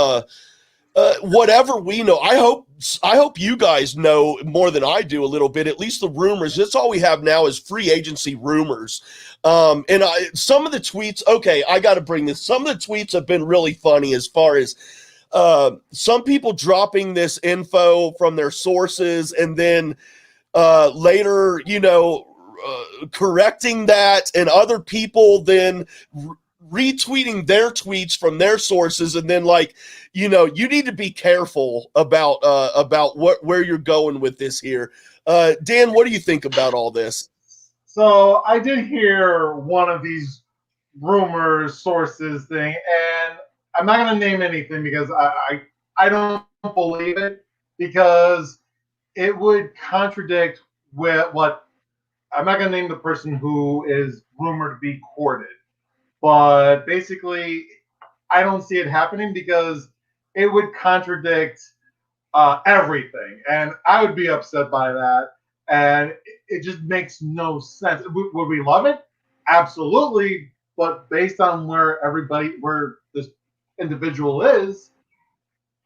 Speaker 1: whatever we know. I hope you guys know more than I do a little bit, at least the rumors. That's all we have now is free agency rumors. And some of the tweets, okay, I got to bring this. Some of the tweets have been really funny as far as some people dropping this info from their sources and then later, correcting that, and other people then retweeting their tweets from their sources, and then you need to be careful about where you're going with this here. Dan, what do you think about all this?
Speaker 3: So I did hear one of these rumors, sources thing, and I'm not going to name anything because I don't believe it, because it would contradict with what I'm not going to name the person who is rumored to be courted, but basically I don't see it happening because it would contradict everything, and I would be upset by that, and it just makes no sense. Would we love it? Absolutely, but based on where this individual is,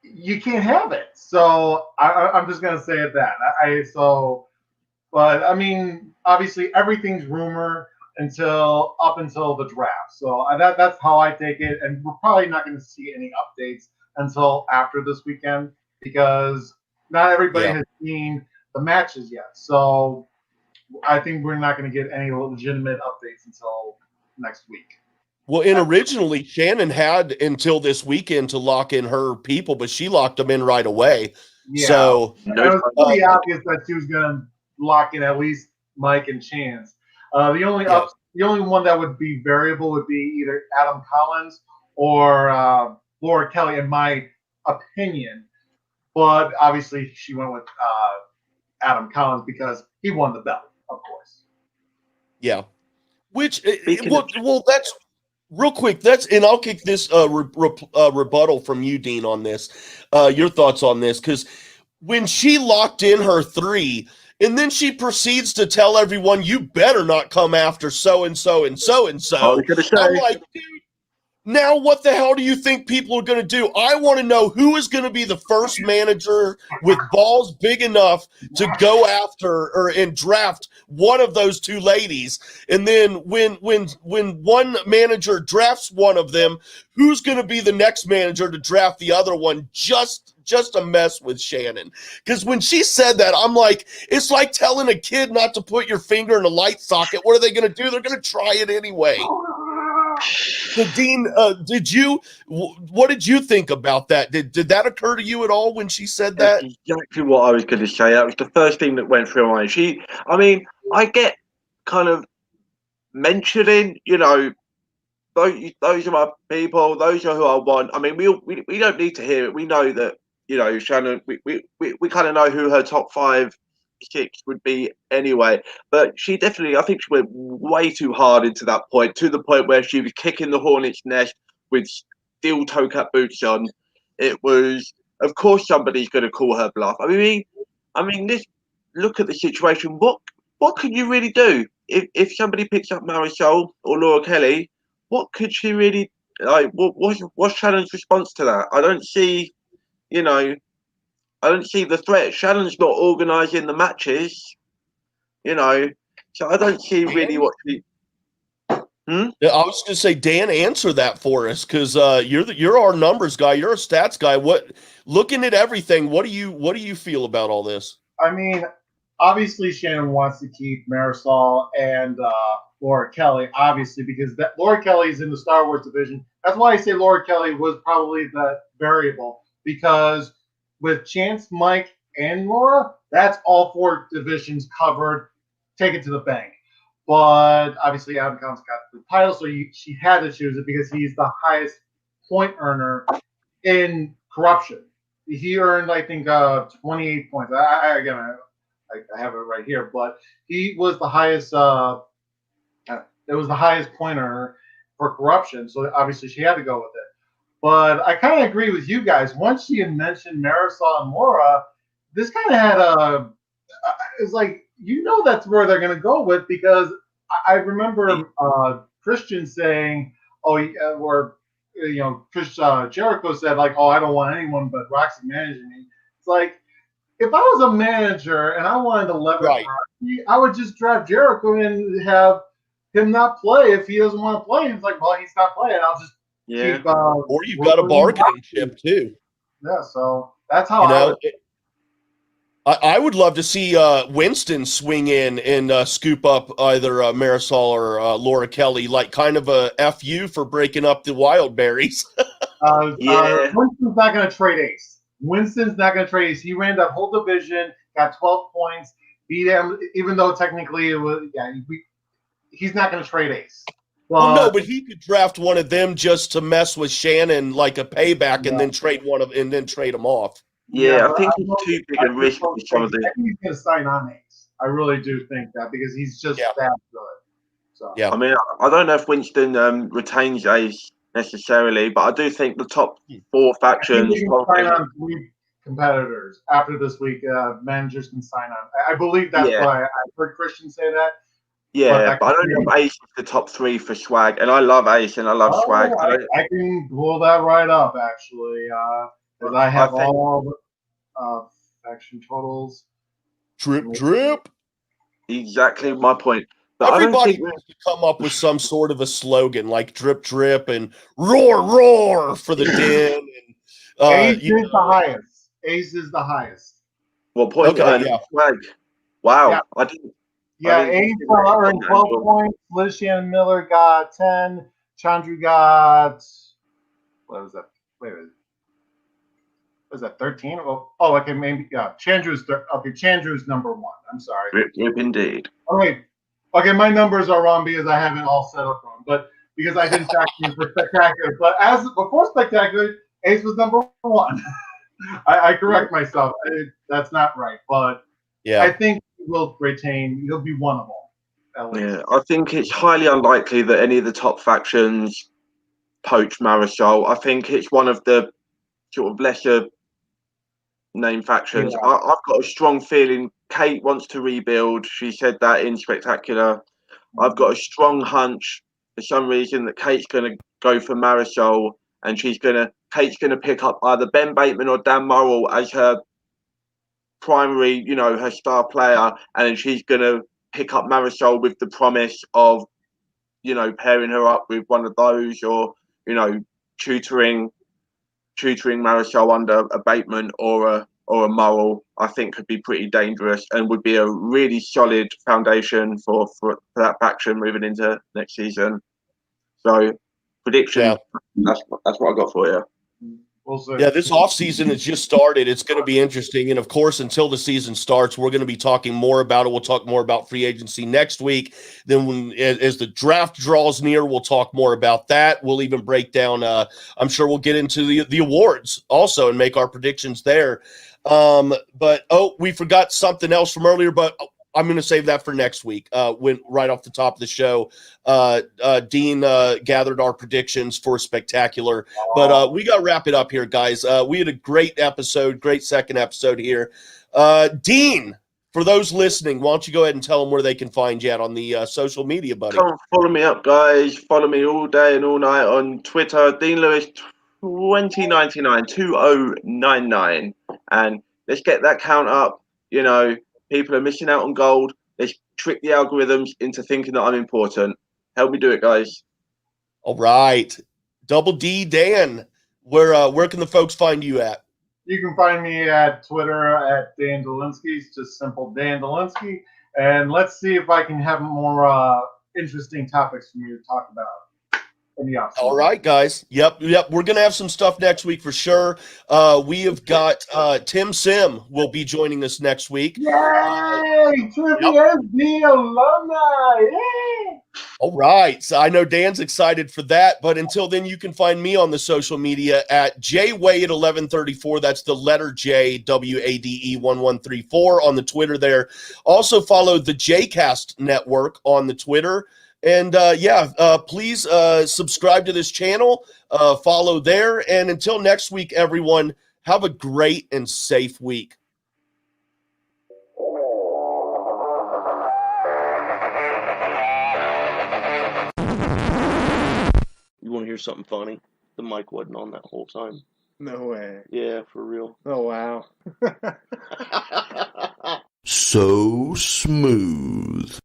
Speaker 3: you can't have it. So I'm just gonna say it that. But I mean, obviously everything's rumor up until the draft. So that's how I take it, and we're probably not going to see any updates until after this weekend because not everybody has seen the matches yet. So I think we're not going to get any legitimate updates until next week.
Speaker 1: Well, and originally Shannon had until this weekend to lock in her people, but she locked them in right away.
Speaker 3: Yeah.
Speaker 1: So
Speaker 3: it was pretty obvious that she was going to lock in at least Mike and Chance. The only one that would be variable would be either Adam Collins or Laura Kelly, in my opinion. But obviously, she went with Adam Collins because he won the belt, of course.
Speaker 1: Yeah. Which well, that's real quick. And I'll kick this rebuttal from you, Dean, on this. Your thoughts on this, because when she locked in her 3. And then she proceeds to tell everyone, you better not come after so-and-so and so-and-so. I'm like, dude, now what the hell do you think people are going to do? I want to know who is going to be the first manager with balls big enough to go after and draft one of those 2 ladies. And then when one manager drafts one of them, who's going to be the next manager to draft the other one? Just a mess with Shannon. Because when she said that, I'm like, it's like telling a kid not to put your finger in a light socket. What are they going to do? They're going to try it anyway. So, Dean, what did you think about that? Did that occur to you at all when she said that?
Speaker 2: That's exactly what I was going to say. That was the first thing that went through my mind. I get kind of mentioning, those are my people, those are who I want. I mean, we don't need to hear it. We know that, Shannon, we kind of know who her top 5, 6 would be anyway. But she definitely, I think she went way too hard into that point, to the point where she was kicking the hornet's nest with steel toe cap boots on. It was, of course, somebody's going to call her bluff. I mean, look at the situation. What could you really do if somebody picks up Marisol or Laura Kelly? What could she really what's Shannon's response to that? I don't see the threat. Shannon's not organising the matches, so I don't see really what she.
Speaker 1: Yeah, I was going to say, Dan, answer that for us, because you're our numbers guy, you're a stats guy. Looking at everything, what do you feel about all this?
Speaker 3: I mean, obviously Shannon wants to keep Marisol and Laura Kelly, obviously, because Laura Kelly is in the Star Wars division. That's why I say Laura Kelly was probably the variable, because with Chance, Mike, and Laura, that's all 4 divisions covered. Take it to the bank. But obviously, Adam Collins got the title, so she had to choose it because he's the highest point earner in corruption. He earned, I think, 28 points. I have it right here, but he was the highest. It was the highest point earner for corruption, so obviously she had to go with it. But I kind of agree with you guys. Once she had mentioned Marisol and Laura, this kind of had a. It's like that's where they're going to go with, because I remember Christian saying, or Chris Jericho said like, "Oh, I don't want anyone but Roxy managing me." It's like, if I was a manager and I wanted to leverage Roxy, I would just draft Jericho and have him not play if he doesn't want to play. It's like, well, he's not playing. I'll just keep.
Speaker 1: Or you've got a bargaining chip too.
Speaker 3: Yeah, so that's how
Speaker 1: I would love to see Winston swing in and scoop up either Marisol or Laura Kelly, like kind of a FU for breaking up the wild berries.
Speaker 3: Winston's not going to trade Ace. Winston's not going to trade Ace. He ran that whole division, got 12 points, beat him, even though technically it was, he's not going to trade Ace.
Speaker 1: Well, no, but he could draft one of them just to mess with Shannon like a payback, and then trade them off.
Speaker 2: Yeah, I think it's too big a risk for some of the.
Speaker 3: I think he's going to sign on Ace. I really do think that, because he's just that good. So
Speaker 1: yeah,
Speaker 2: I mean, I don't know if Winston retains Ace necessarily, but I do think the top 4 factions.
Speaker 3: He can sign on 3 competitors after this week. Managers can sign on. I believe that's why I heard Christian say that.
Speaker 2: Yeah, but I don't know if Ace is the top 3 for swag, and I love Ace and I love swag.
Speaker 3: I can pull that right up, actually, because I have all faction totals.
Speaker 1: Drip.
Speaker 2: Exactly my point. But
Speaker 1: everybody wants to come up with some sort of a slogan like drip, drip, and roar for the den. And
Speaker 3: Ace is the highest. Ace is the highest.
Speaker 2: What point? Swag. Wow,
Speaker 3: yeah.
Speaker 2: I didn't.
Speaker 3: Ace earned 12 points. Liz Shannon Miller got 10. Chandru got, what was that? Wait a minute. Was that 13? Okay, maybe. Yeah, Chandru's number 1. I'm sorry.
Speaker 2: Rip indeed.
Speaker 3: Oh wait. Okay, my numbers are wrong because I have it all set up wrong. But because I didn't factor in for Spectacular. But before Spectacular, Ace was number 1. I correct myself. That's not right. But I think will retain. He'll be one of them.
Speaker 2: Yeah, I think it's highly unlikely that any of the top factions poach Marisol. I think it's one of the sort of lesser name factions.
Speaker 3: Yeah.
Speaker 2: I've got a strong feeling Kate wants to rebuild. She said that in Spectacular. I've got a strong hunch for some reason that Kate's going to go for Marisol, and Kate's going to pick up either Ben Bateman or Dan Murrell as her primary, her star player, and then she's going to pick up Marisol with the promise of, pairing her up with one of those, or, tutoring Marisol under a Bateman or a Murrell. I think could be pretty dangerous and would be a really solid foundation for that faction moving into next season. So prediction, that's what I got for you.
Speaker 1: Yeah, this offseason has just started. It's going to be interesting. And, of course, until the season starts, we're going to be talking more about it. We'll talk more about free agency next week. Then as the draft draws near, we'll talk more about that. We'll even break down I'm sure we'll get into the awards also and make our predictions there. But we forgot something else from earlier, but I'm going to save that for next week. When right off the top of the show, Dean gathered our predictions for Spectacular. But we got to wrap it up here, guys. We had a great episode, great second episode here. Dean, for those listening, why don't you go ahead and tell them where they can find you at on the social media, buddy?
Speaker 2: Come follow me up, guys. Follow me all day and all night on Twitter, Dean Lewis 2099, and let's get that count up. People are missing out on gold. Let's trick the algorithms into thinking that I'm important. Help me do it, guys.
Speaker 1: All right. Double D Dan, where can the folks find you at?
Speaker 3: You can find me at Twitter at Dan Dolinsky. It's just simple Dan Dolinsky. And let's see if I can have more interesting topics for you to talk about. in the offseason.
Speaker 1: All right, guys. Yep. We're gonna have some stuff next week for sure. We have got Tim Sim will be joining us next week.
Speaker 3: Yay! Trivia SB alumni! Yay!
Speaker 1: All right. So I know Dan's excited for that, but until then, you can find me on the social media at jwade1134. That's the letter J, WADE 1134 on the Twitter there. Also follow the JCast Network on the Twitter. And please subscribe to this channel, follow there. And until next week, everyone, have a great and safe week. You want to hear something funny? The mic wasn't on that whole time.
Speaker 6: No way.
Speaker 1: Yeah, for real.
Speaker 6: Oh, wow.
Speaker 7: So smooth.